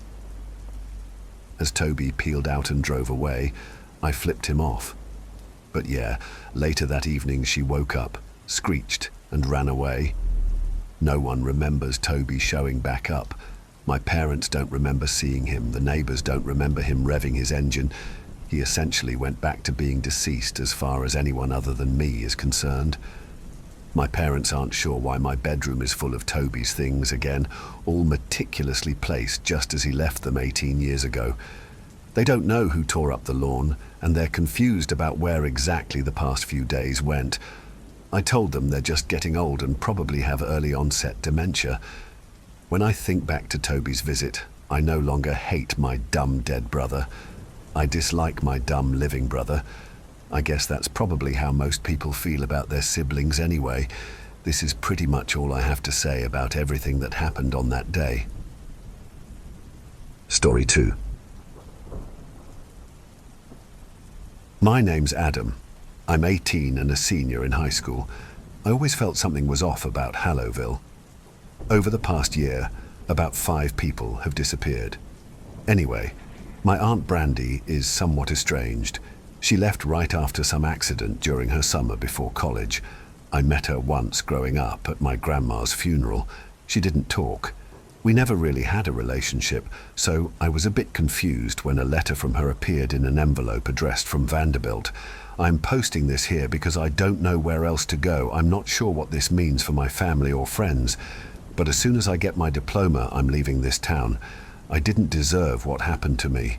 As Toby peeled out and drove away, I flipped him off. But yeah, later that evening she woke up, screeched, and ran away. No one remembers Toby showing back up. My parents don't remember seeing him. The neighbors don't remember him revving his engine. He essentially went back to being deceased as far as anyone other than me is concerned. My parents aren't sure why my bedroom is full of Toby's things again, all meticulously placed just as he left them 18 years ago. They don't know who tore up the lawn, and they're confused about where exactly the past few days went. I told them they're just getting old and probably have early onset dementia. When I think back to Toby's visit, I no longer hate my dumb dead brother. I dislike my dumb living brother. I guess that's probably how most people feel about their siblings anyway. This is pretty much all I have to say about everything that happened on that day. Story 2. My name's Adam. I'm 18 and a senior in high school. I always felt something was off about Hallowville. Over the past year, about 5 people have disappeared. Anyway, my Aunt Brandy is somewhat estranged. She left right after some accident during her summer before college. I met her once growing up at my grandma's funeral. She didn't talk. We never really had a relationship, so I was a bit confused when a letter from her appeared in an envelope addressed from Vanderbilt. I'm posting this here because I don't know where else to go. I'm not sure what this means for my family or friends, but as soon as I get my diploma, I'm leaving this town. I didn't deserve what happened to me.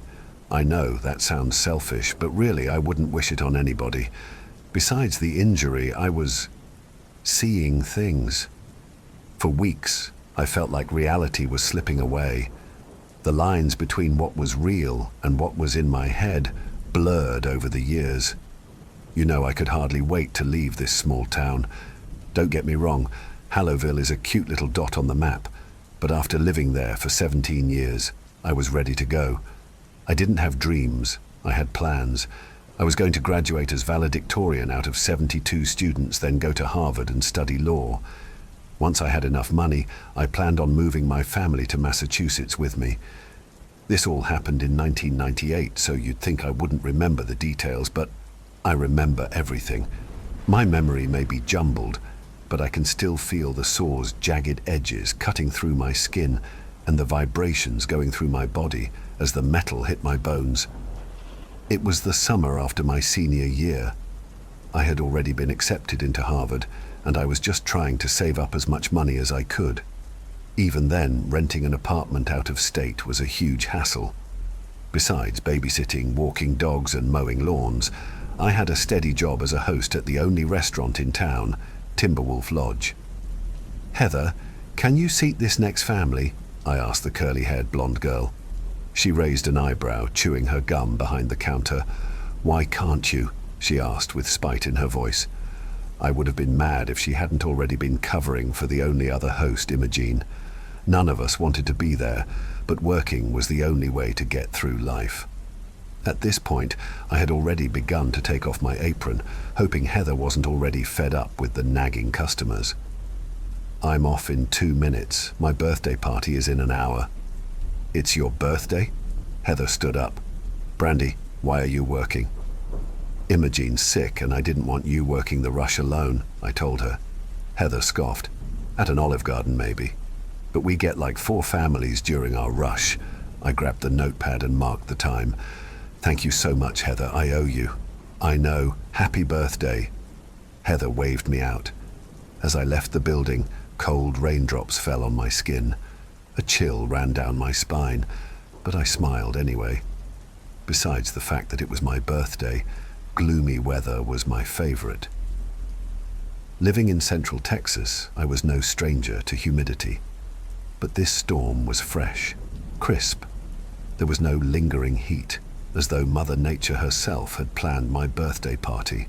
I know that sounds selfish, but really I wouldn't wish it on anybody. Besides the injury, I was seeing things. For weeks, I felt like reality was slipping away. The lines between what was real and what was in my head blurred over the years. You know, I could hardly wait to leave this small town. Don't get me wrong, Hallowville is a cute little dot on the map, but after living there for 17 years, I was ready to go. I didn't have dreams, I had plans. I was going to graduate as valedictorian out of 72 students, then go to Harvard and study law. Once I had enough money, I planned on moving my family to Massachusetts with me. This all happened in 1998, so you'd think I wouldn't remember the details, but I remember everything. My memory may be jumbled, but I can still feel the saw's jagged edges cutting through my skin and the vibrations going through my body as the metal hit my bones. It was the summer after my senior year. I had already been accepted into Harvard, and I was just trying to save up as much money as I could. Even then, renting an apartment out of state was a huge hassle. Besides babysitting, walking dogs, and mowing lawns, I had a steady job as a host at the only restaurant in town, Timberwolf Lodge. "Heather, can you seat this next family?" I asked the curly-haired blonde girl. She raised an eyebrow, chewing her gum behind the counter. "Why can't you?" she asked with spite in her voice. I would have been mad if she hadn't already been covering for the only other host, Imogene. None of us wanted to be there, but working was the only way to get through life. At this point, I had already begun to take off my apron, hoping Heather wasn't already fed up with the nagging customers. "I'm off in 2 minutes. My birthday party is in an hour." "It's your birthday?" Heather stood up. "Brandy, why are you working?" "Imogene's sick and I didn't want you working the rush alone," I told her. Heather scoffed. "At an Olive Garden, maybe. But we get like 4 families during our rush." I grabbed the notepad and marked the time. "Thank you so much, Heather. I owe you." "I know. Happy birthday." Heather waved me out. As I left the building, cold raindrops fell on my skin. A chill ran down my spine, but I smiled anyway. Besides the fact that it was my birthday, gloomy weather was my favorite. Living in central Texas, I was no stranger to humidity. But this storm was fresh, crisp. There was no lingering heat, as though Mother Nature herself had planned my birthday party.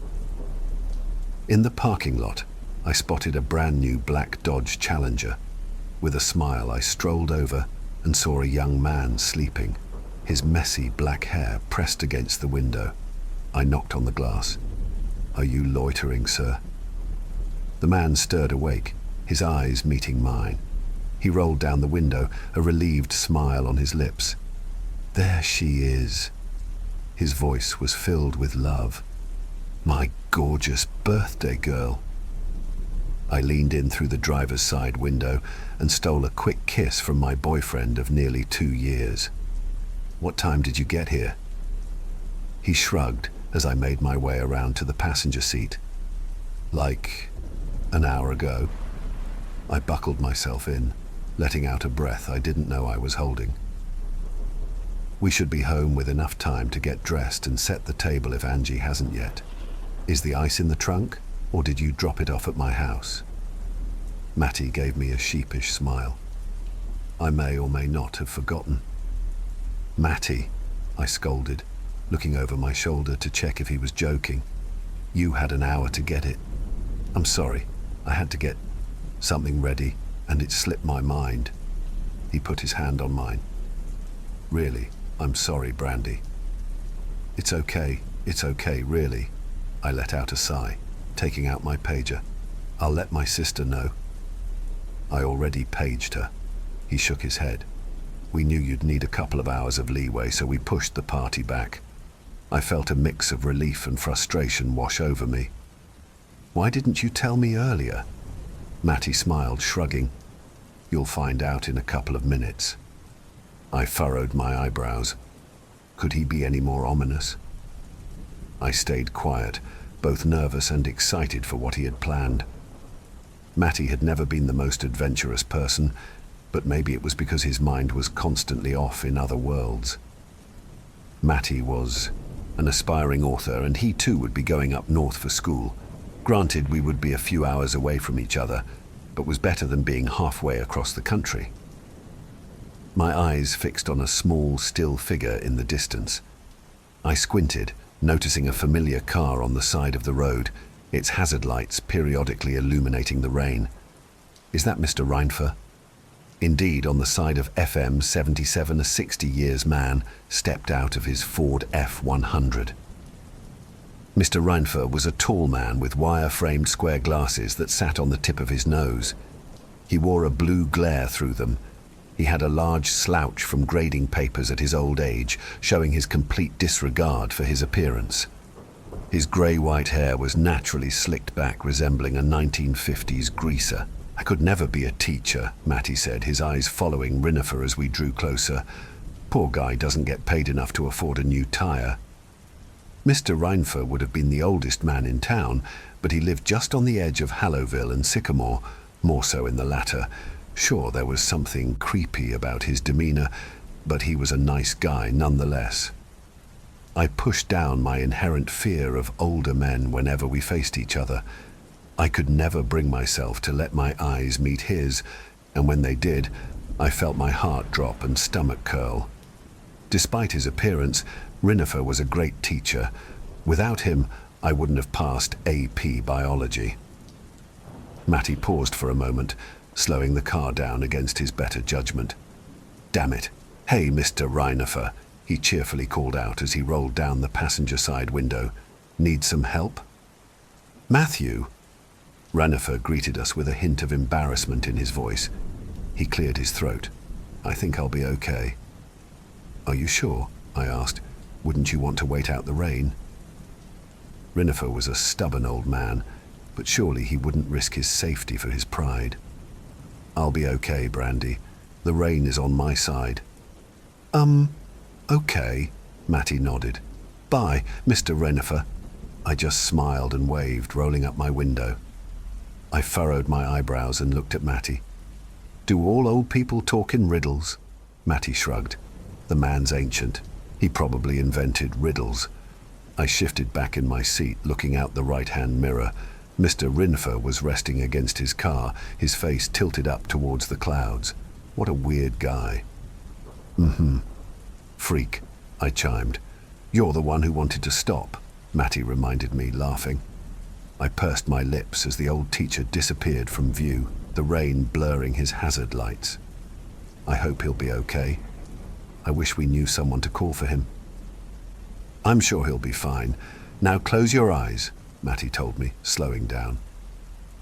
In the parking lot, I spotted a brand new black Dodge Challenger. With a smile, I strolled over and saw a young man sleeping, his messy black hair pressed against the window. I knocked on the glass. "Are you loitering, sir?" The man stirred awake, his eyes meeting mine. He rolled down the window, a relieved smile on his lips. "There she is." His voice was filled with love. "My gorgeous birthday girl." I leaned in through the driver's side window and stole a quick kiss from my boyfriend of nearly 2 years. "What time did you get here?" He shrugged as I made my way around to the passenger seat. "Like an hour ago." I buckled myself in, letting out a breath I didn't know I was holding. "We should be home with enough time to get dressed and set the table if Angie hasn't yet. Is the ice in the trunk, or did you drop it off at my house?" Matty gave me a sheepish smile. I may or may not have forgotten. "Matty," I scolded, looking over my shoulder to check if he was joking. "You had an hour to get it." "I'm sorry, I had to get something ready, and it slipped my mind." He put his hand on mine. "Really, I'm sorry, Brandy." It's okay, really." I let out a sigh, taking out my pager. "I'll let my sister know." "I already paged her." He shook his head. "We knew you'd need a couple of hours of leeway, so we pushed the party back." I felt a mix of relief and frustration wash over me. "Why didn't you tell me earlier?" Matty smiled, shrugging. "You'll find out in a couple of minutes." I furrowed my eyebrows. Could he be any more ominous? I stayed quiet, both nervous and excited for what he had planned. Matty had never been the most adventurous person, but maybe it was because his mind was constantly off in other worlds. Matty was an aspiring author, and he too would be going up north for school. Granted, we would be a few hours away from each other, but was better than being halfway across the country. My eyes fixed on a small, still figure in the distance. I squinted, noticing a familiar car on the side of the road, its hazard lights periodically illuminating the rain. "Is that Mr. Reinfer?" Indeed, on the side of FM 77, a 60-years man stepped out of his Ford F-100. Mr. Reinfer was a tall man with wire-framed square glasses that sat on the tip of his nose. He wore a blue glare through them. He had a large slouch from grading papers at his old age, showing his complete disregard for his appearance. His grey-white hair was naturally slicked back, resembling a 1950s greaser. "I could never be a teacher," Matty said, his eyes following Rinifer as we drew closer. "Poor guy doesn't get paid enough to afford a new tyre." Mr. Reinfer would have been the oldest man in town, but he lived just on the edge of Hallowville and Sycamore, more so in the latter. Sure, there was something creepy about his demeanor, but he was a nice guy nonetheless. I pushed down my inherent fear of older men whenever we faced each other. I could never bring myself to let my eyes meet his, and when they did, I felt my heart drop and stomach curl. Despite his appearance, Rinifer was a great teacher. Without him, I wouldn't have passed AP Biology. Matty paused for a moment, slowing the car down against his better judgment. "Damn it. Hey, Mr. Rinifer," he cheerfully called out as he rolled down the passenger side window. "Need some help?" "Matthew?" Rinifer greeted us with a hint of embarrassment in his voice. He cleared his throat. "I think I'll be okay." "Are you sure?" I asked. "Wouldn't you want to wait out the rain?" Rinifer was a stubborn old man, but surely he wouldn't risk his safety for his pride. "I'll be okay, Brandy. The rain is on my side." Okay," Matty nodded. "Bye, Mr. Rinifer." I just smiled and waved, rolling up my window. I furrowed my eyebrows and looked at Matty. "Do all old people talk in riddles?" Matty shrugged. "The man's ancient. He probably invented riddles." I shifted back in my seat, looking out the right-hand mirror. Mr. Rinifer was resting against his car, his face tilted up towards the clouds. What a weird guy. "Freak," I chimed. "You're the one who wanted to stop," Matty reminded me, laughing. I pursed my lips as the old teacher disappeared from view, the rain blurring his hazard lights. I hope he'll be okay. I wish we knew someone to call for him. "I'm sure he'll be fine. Now close your eyes," Matty told me, slowing down.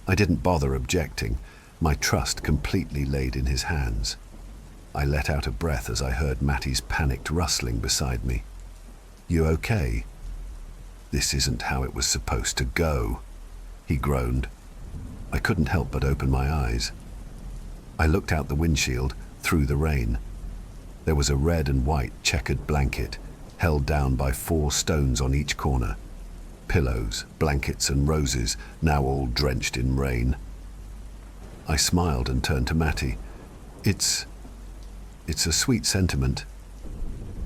I didn't bother objecting, my trust completely laid in his hands. I let out a breath as I heard Matty's panicked rustling beside me. "You okay?" "This isn't how it was supposed to go," he groaned. I couldn't help but open my eyes. I looked out the windshield, through the rain. There was a red and white checkered blanket, held down by 4 stones on each corner. Pillows, blankets and roses, now all drenched in rain. I smiled and turned to Matty. It's a sweet sentiment."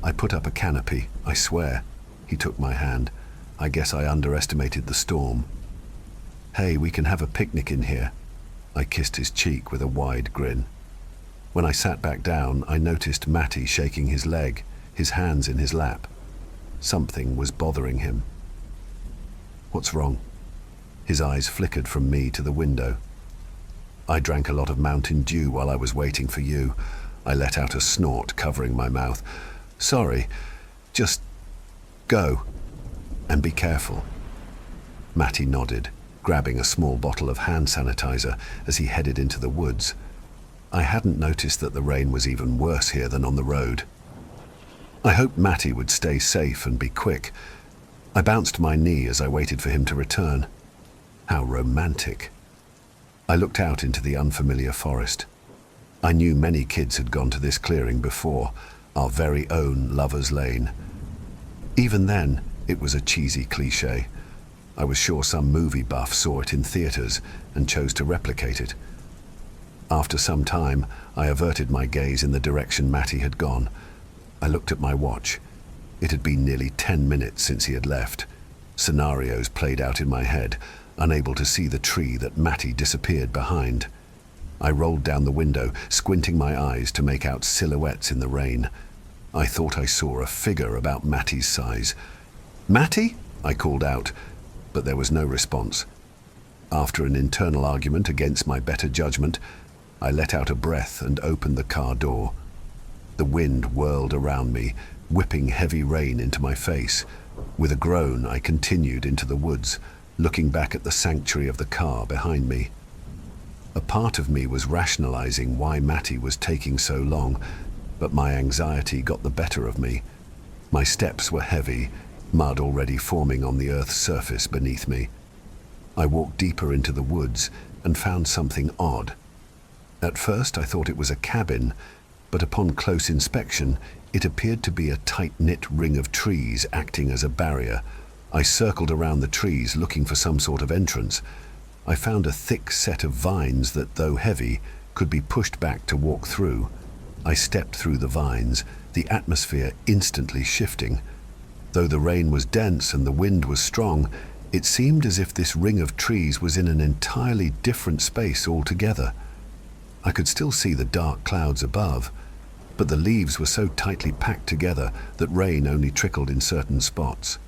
I put up a canopy, I swear. He took my hand. I guess I underestimated the storm. "Hey, we can have a picnic in here." I kissed his cheek with a wide grin. When I sat back down, I noticed Matty shaking his leg, his hands in his lap. Something was bothering him. "What's wrong?" His eyes flickered from me to the window. "I drank a lot of Mountain Dew while I was waiting for you." I let out a snort, covering my mouth. "Sorry, just go, and be careful." Matty nodded, grabbing a small bottle of hand sanitizer as he headed into the woods. I hadn't noticed that the rain was even worse here than on the road. I hoped Matty would stay safe and be quick. I bounced my knee as I waited for him to return. How romantic. I looked out into the unfamiliar forest. I knew many kids had gone to this clearing before, our very own Lover's Lane. Even then, it was a cheesy cliché. I was sure some movie buff saw it in theaters and chose to replicate it. After some time, I averted my gaze in the direction Matty had gone. I looked at my watch. It had been nearly 10 minutes since he had left. Scenarios played out in my head, unable to see the tree that Matty disappeared behind. I rolled down the window, squinting my eyes to make out silhouettes in the rain. I thought I saw a figure about Matty's size. "Matty?" I called out, but there was no response. After an internal argument against my better judgment, I let out a breath and opened the car door. The wind whirled around me, whipping heavy rain into my face. With a groan, I continued into the woods, looking back at the sanctuary of the car behind me. A part of me was rationalizing why Matty was taking so long, but my anxiety got the better of me. My steps were heavy, mud already forming on the earth's surface beneath me. I walked deeper into the woods and found something odd. At first I thought it was a cabin, but upon close inspection, it appeared to be a tight-knit ring of trees acting as a barrier. I circled around the trees looking for some sort of entrance. I found a thick set of vines that, though heavy, could be pushed back to walk through. I stepped through the vines, the atmosphere instantly shifting. Though the rain was dense and the wind was strong, it seemed as if this ring of trees was in an entirely different space altogether. I could still see the dark clouds above, but the leaves were so tightly packed together that rain only trickled in certain spots.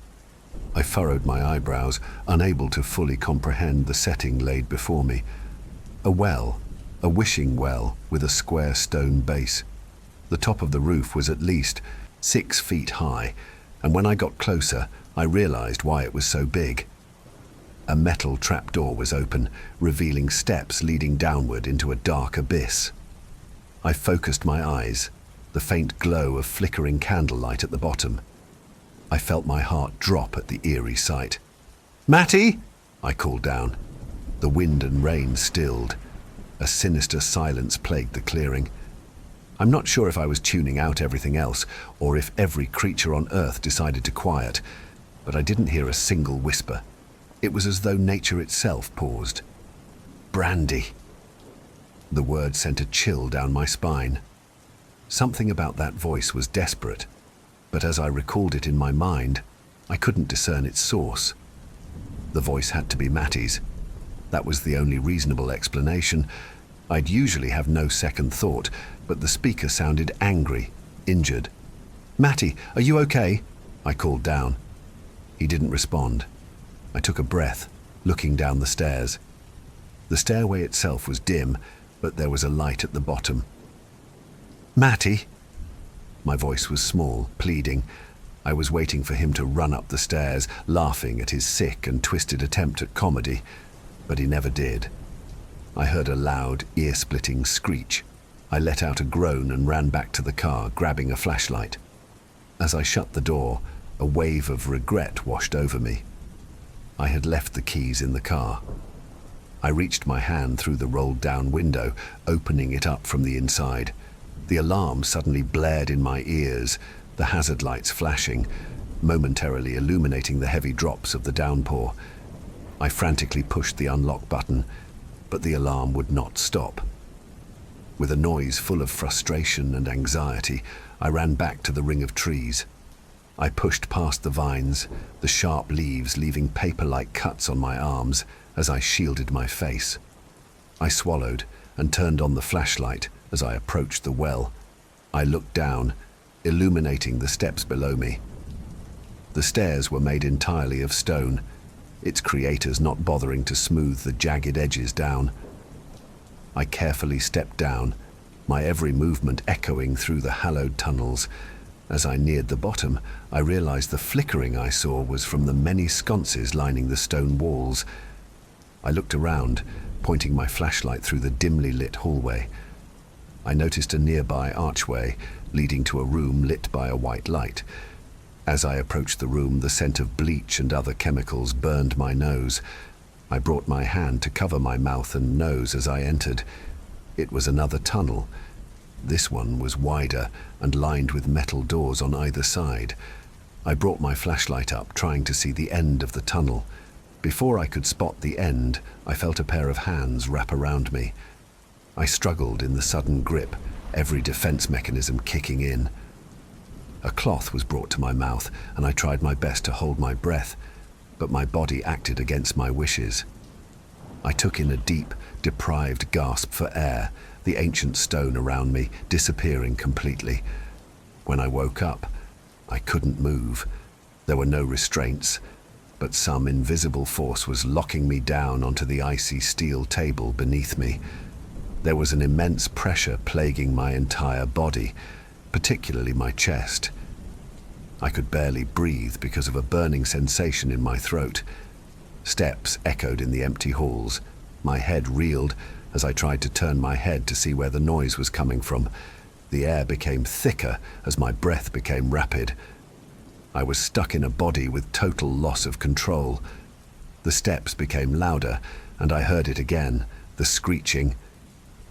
I furrowed my eyebrows, unable to fully comprehend the setting laid before me. A well, a wishing well with a square stone base. The top of the roof was at least 6 feet high, and when I got closer, I realized why it was so big. A metal trapdoor was open, revealing steps leading downward into a dark abyss. I focused my eyes, the faint glow of flickering candlelight at the bottom. I felt my heart drop at the eerie sight. "Matty!" I called down. The wind and rain stilled. A sinister silence plagued the clearing. I'm not sure if I was tuning out everything else, or if every creature on Earth decided to quiet, but I didn't hear a single whisper. It was as though nature itself paused. Brandy. The word sent a chill down my spine. Something about that voice was desperate, but as I recalled it in my mind, I couldn't discern its source. The voice had to be Matty's. That was the only reasonable explanation. I'd usually have no second thought, but the speaker sounded angry, injured. "Matty, are you okay?" I called down. He didn't respond. I took a breath, looking down the stairs. The stairway itself was dim, but there was a light at the bottom. "Matty?" My voice was small, pleading. I was waiting for him to run up the stairs, laughing at his sick and twisted attempt at comedy, but he never did. I heard a loud, ear-splitting screech. I let out a groan and ran back to the car, grabbing a flashlight. As I shut the door, a wave of regret washed over me. I had left the keys in the car. I reached my hand through the rolled-down window, opening it up from the inside. The alarm suddenly blared in my ears, the hazard lights flashing, momentarily illuminating the heavy drops of the downpour. I frantically pushed the unlock button, but the alarm would not stop. With a noise full of frustration and anxiety, I ran back to the ring of trees. I pushed past the vines, the sharp leaves leaving paper-like cuts on my arms as I shielded my face. I swallowed and turned on the flashlight as I approached the well. I looked down, illuminating the steps below me. The stairs were made entirely of stone, its creators not bothering to smooth the jagged edges down. I carefully stepped down, my every movement echoing through the hallowed tunnels. As I neared the bottom, I realized the flickering I saw was from the many sconces lining the stone walls. I looked around, pointing my flashlight through the dimly lit hallway. I noticed a nearby archway leading to a room lit by a white light. As I approached the room, the scent of bleach and other chemicals burned my nose. I brought my hand to cover my mouth and nose as I entered. It was another tunnel. This one was wider and lined with metal doors on either side. I brought my flashlight up, trying to see the end of the tunnel. Before I could spot the end, I felt a pair of hands wrap around me. I struggled in the sudden grip, every defense mechanism kicking in. A cloth was brought to my mouth, and I tried my best to hold my breath, but my body acted against my wishes. I took in a deep, deprived gasp for air, the ancient stone around me disappearing completely. When I woke up, I couldn't move. There were no restraints, but some invisible force was locking me down onto the icy steel table beneath me. There was an immense pressure plaguing my entire body, particularly my chest. I could barely breathe because of a burning sensation in my throat. Steps echoed in the empty halls. My head reeled, as I tried to turn my head to see where the noise was coming from. The air became thicker as my breath became rapid. I was stuck in a body with total loss of control. The steps became louder, and I heard it again, the screeching.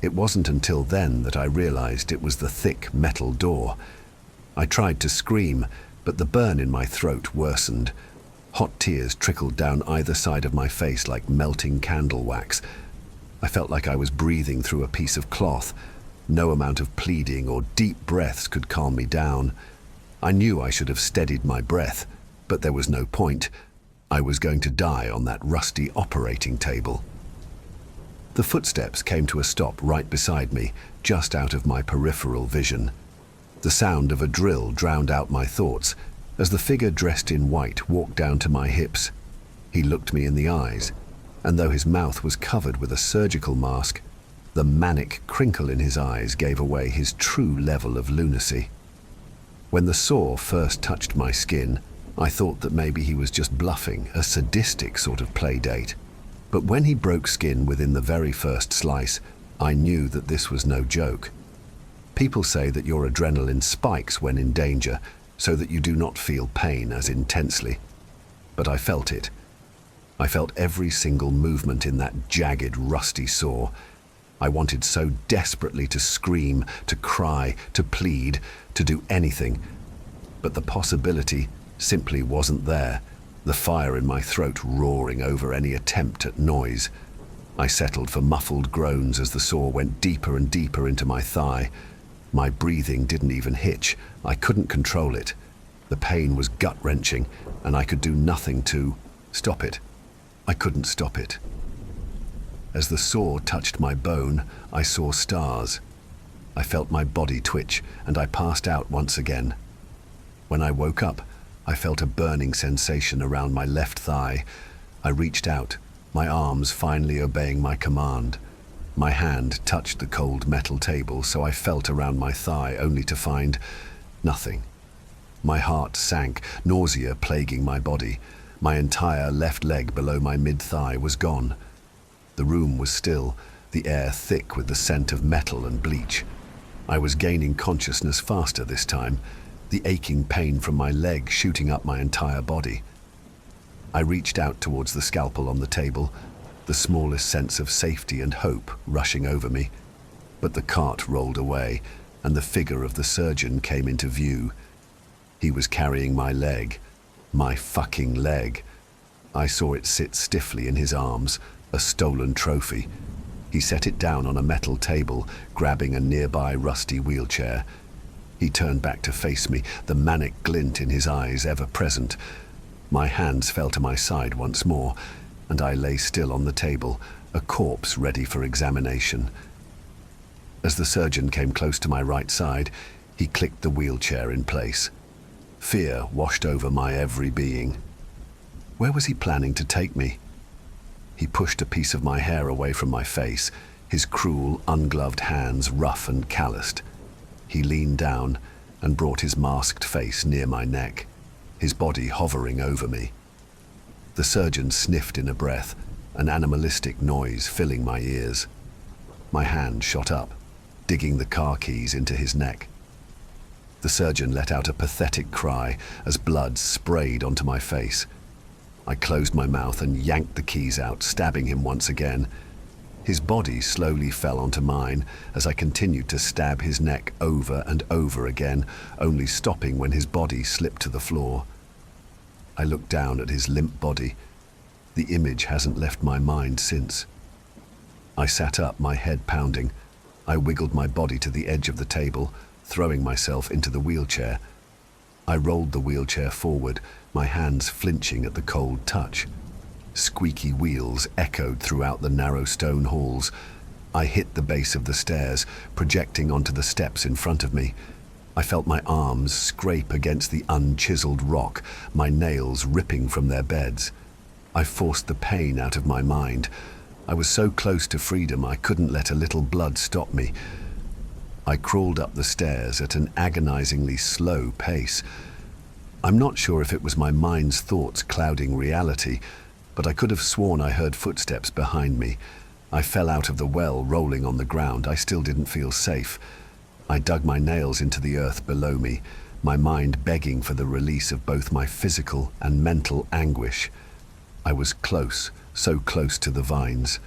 It wasn't until then that I realized it was the thick metal door. I tried to scream, but the burn in my throat worsened. Hot tears trickled down either side of my face like melting candle wax. I felt like I was breathing through a piece of cloth. No amount of pleading or deep breaths could calm me down. I knew I should have steadied my breath, but there was no point. I was going to die on that rusty operating table. The footsteps came to a stop right beside me, just out of my peripheral vision. The sound of a drill drowned out my thoughts as the figure dressed in white walked down to my hips. He looked me in the eyes, and though his mouth was covered with a surgical mask, the manic crinkle in his eyes gave away his true level of lunacy. When the saw first touched my skin, I thought that maybe he was just bluffing, a sadistic sort of play date. But when he broke skin within the very first slice, I knew that this was no joke. People say that your adrenaline spikes when in danger, so that you do not feel pain as intensely. But I felt it. I felt every single movement in that jagged, rusty saw. I wanted so desperately to scream, to cry, to plead, to do anything. But the possibility simply wasn't there, the fire in my throat roaring over any attempt at noise. I settled for muffled groans as the saw went deeper and deeper into my thigh. My breathing didn't even hitch. I couldn't control it. The pain was gut-wrenching, and I could do nothing to stop it. I couldn't stop it. As the saw touched my bone, I saw stars. I felt my body twitch, and I passed out once again. When I woke up, I felt a burning sensation around my left thigh. I reached out, my arms finally obeying my command. My hand touched the cold metal table, so I felt around my thigh only to find nothing. My heart sank, nausea plaguing my body. My entire left leg below my mid-thigh was gone. The room was still, the air thick with the scent of metal and bleach. I was gaining consciousness faster this time, the aching pain from my leg shooting up my entire body. I reached out towards the scalpel on the table, the smallest sense of safety and hope rushing over me. But the cart rolled away, and the figure of the surgeon came into view. He was carrying my leg, my fucking leg. I saw it sit stiffly in his arms, a stolen trophy. He set it down on a metal table, grabbing a nearby rusty wheelchair. He turned back to face me, the manic glint in his eyes ever present. My hands fell to my side once more, and I lay still on the table, a corpse ready for examination. As the surgeon came close to my right side, he clicked the wheelchair in place. Fear washed over my every being. Where was he planning to take me? He pushed a piece of my hair away from my face, his cruel, ungloved hands rough and calloused. He leaned down and brought his masked face near my neck, his body hovering over me. The surgeon sniffed in a breath, an animalistic noise filling my ears. My hand shot up, digging the car keys into his neck. The surgeon let out a pathetic cry as blood sprayed onto my face. I closed my mouth and yanked the keys out, stabbing him once again. His body slowly fell onto mine as I continued to stab his neck over and over again, only stopping when his body slipped to the floor. I looked down at his limp body. The image hasn't left my mind since. I sat up, my head pounding. I wiggled my body to the edge of the table, throwing myself into the wheelchair. I rolled the wheelchair forward, my hands flinching at the cold touch. Squeaky wheels echoed throughout the narrow stone halls. I hit the base of the stairs, projecting onto the steps in front of me. I felt my arms scrape against the unchiseled rock, my nails ripping from their beds. I forced the pain out of my mind. I was so close to freedom I couldn't let a little blood stop me. I crawled up the stairs at an agonizingly slow pace. I'm not sure if it was my mind's thoughts clouding reality, but I could have sworn I heard footsteps behind me. I fell out of the well, rolling on the ground. I still didn't feel safe. I dug my nails into the earth below me, my mind begging for the release of both my physical and mental anguish. I was close, so close to the vines.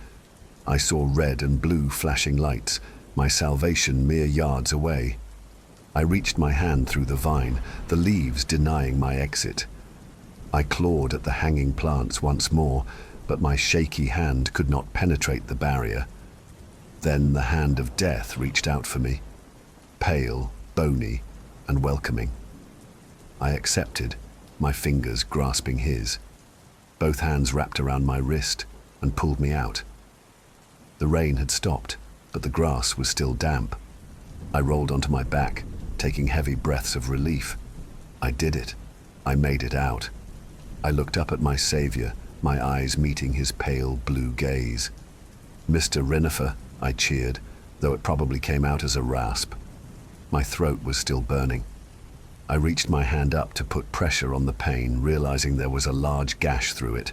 I saw red and blue flashing lights, my salvation mere yards away. I reached my hand through the vine, the leaves denying my exit. I clawed at the hanging plants once more, but my shaky hand could not penetrate the barrier. Then the hand of death reached out for me, pale, bony, and welcoming. I accepted, my fingers grasping his. Both hands wrapped around my wrist and pulled me out. The rain had stopped, but the grass was still damp. I rolled onto my back, taking heavy breaths of relief. I did it. I made it out. I looked up at my savior, my eyes meeting his pale blue gaze. "Mr. Rinifer," I cheered, though it probably came out as a rasp. My throat was still burning. I reached my hand up to put pressure on the pain, realizing there was a large gash through it.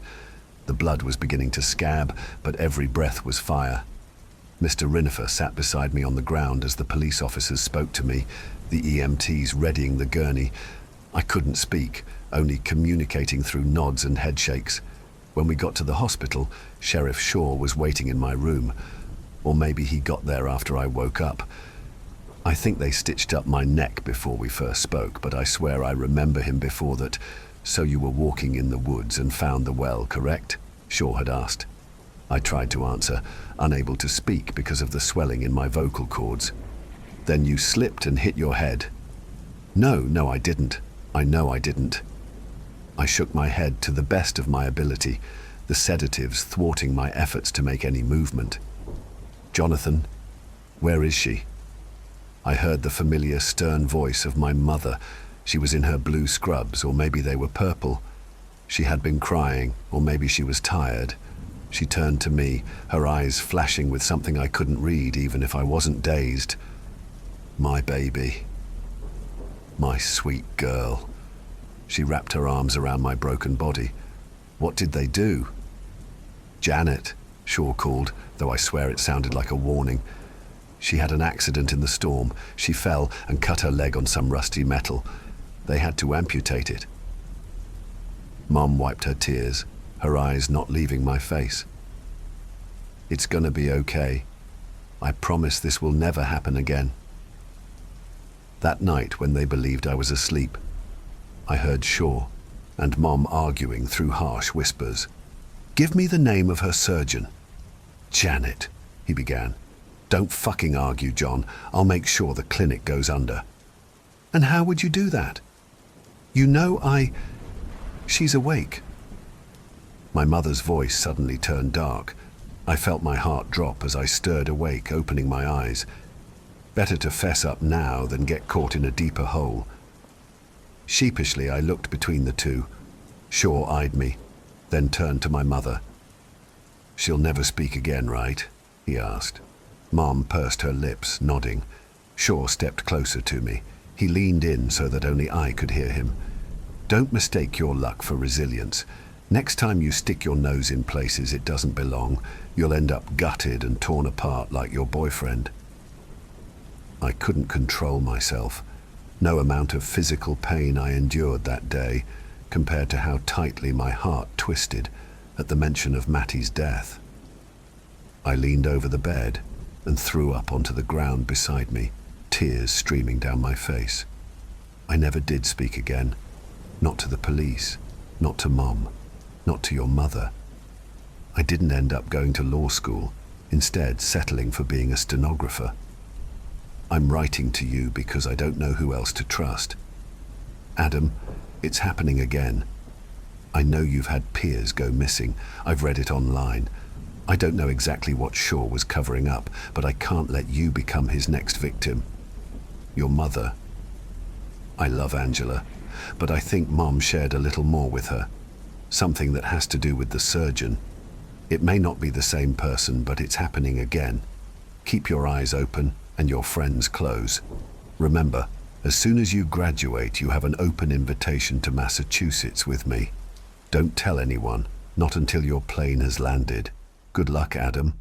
The blood was beginning to scab, but every breath was fire. Mr. Rinifer sat beside me on the ground as the police officers spoke to me, the EMTs readying the gurney. I couldn't speak, only communicating through nods and headshakes. When we got to the hospital, Sheriff Shaw was waiting in my room. Or maybe he got there after I woke up. I think they stitched up my neck before we first spoke, but I swear I remember him before that. "So you were walking in the woods and found the well, correct?" Shaw had asked. I tried to answer, unable to speak because of the swelling in my vocal cords. "Then you slipped and hit your head." No, I didn't. I know I didn't." I shook my head to the best of my ability, the sedatives thwarting my efforts to make any movement. "Jonathan, where is she?" I heard the familiar stern voice of my mother. She was in her blue scrubs, or maybe they were purple. She had been crying, or maybe she was tired. She turned to me, her eyes flashing with something I couldn't read, even if I wasn't dazed. "My baby. My sweet girl." She wrapped her arms around my broken body. "What did they do?" "Janet," Shaw called, though I swear it sounded like a warning. "She had an accident in the storm. She fell and cut her leg on some rusty metal. They had to amputate it." Mom wiped her tears, her eyes not leaving my face. "It's gonna be okay. I promise this will never happen again." That night, when they believed I was asleep, I heard Shaw and Mom arguing through harsh whispers. "Give me the name of her surgeon." "Janet," he began. "Don't fucking argue, John. I'll make sure the clinic goes under." "And how would you do that?" "You know She's awake." My mother's voice suddenly turned dark. I felt my heart drop as I stirred awake, opening my eyes. Better to fess up now than get caught in a deeper hole. Sheepishly, I looked between the two. Shaw eyed me, then turned to my mother. "She'll never speak again, right?" he asked. Mom pursed her lips, nodding. Shaw stepped closer to me. He leaned in so that only I could hear him. "Don't mistake your luck for resilience. Next time you stick your nose in places it doesn't belong, you'll end up gutted and torn apart like your boyfriend." I couldn't control myself. No amount of physical pain I endured that day compared to how tightly my heart twisted at the mention of Mattie's death. I leaned over the bed and threw up onto the ground beside me, tears streaming down my face. I never did speak again. Not to the police, not to Mom, not to your mother. I didn't end up going to law school, instead settling for being a stenographer. I'm writing to you because I don't know who else to trust. Adam, it's happening again. I know you've had peers go missing. I've read it online. I don't know exactly what Shaw was covering up, but I can't let you become his next victim. Your mother. I love Angela, but I think Mom shared a little more with her. Something that has to do with the surgeon. It may not be the same person, but it's happening again. Keep your eyes open and your friends close. Remember, as soon as you graduate, you have an open invitation to Massachusetts with me. Don't tell anyone, not until your plane has landed. Good luck, Adam.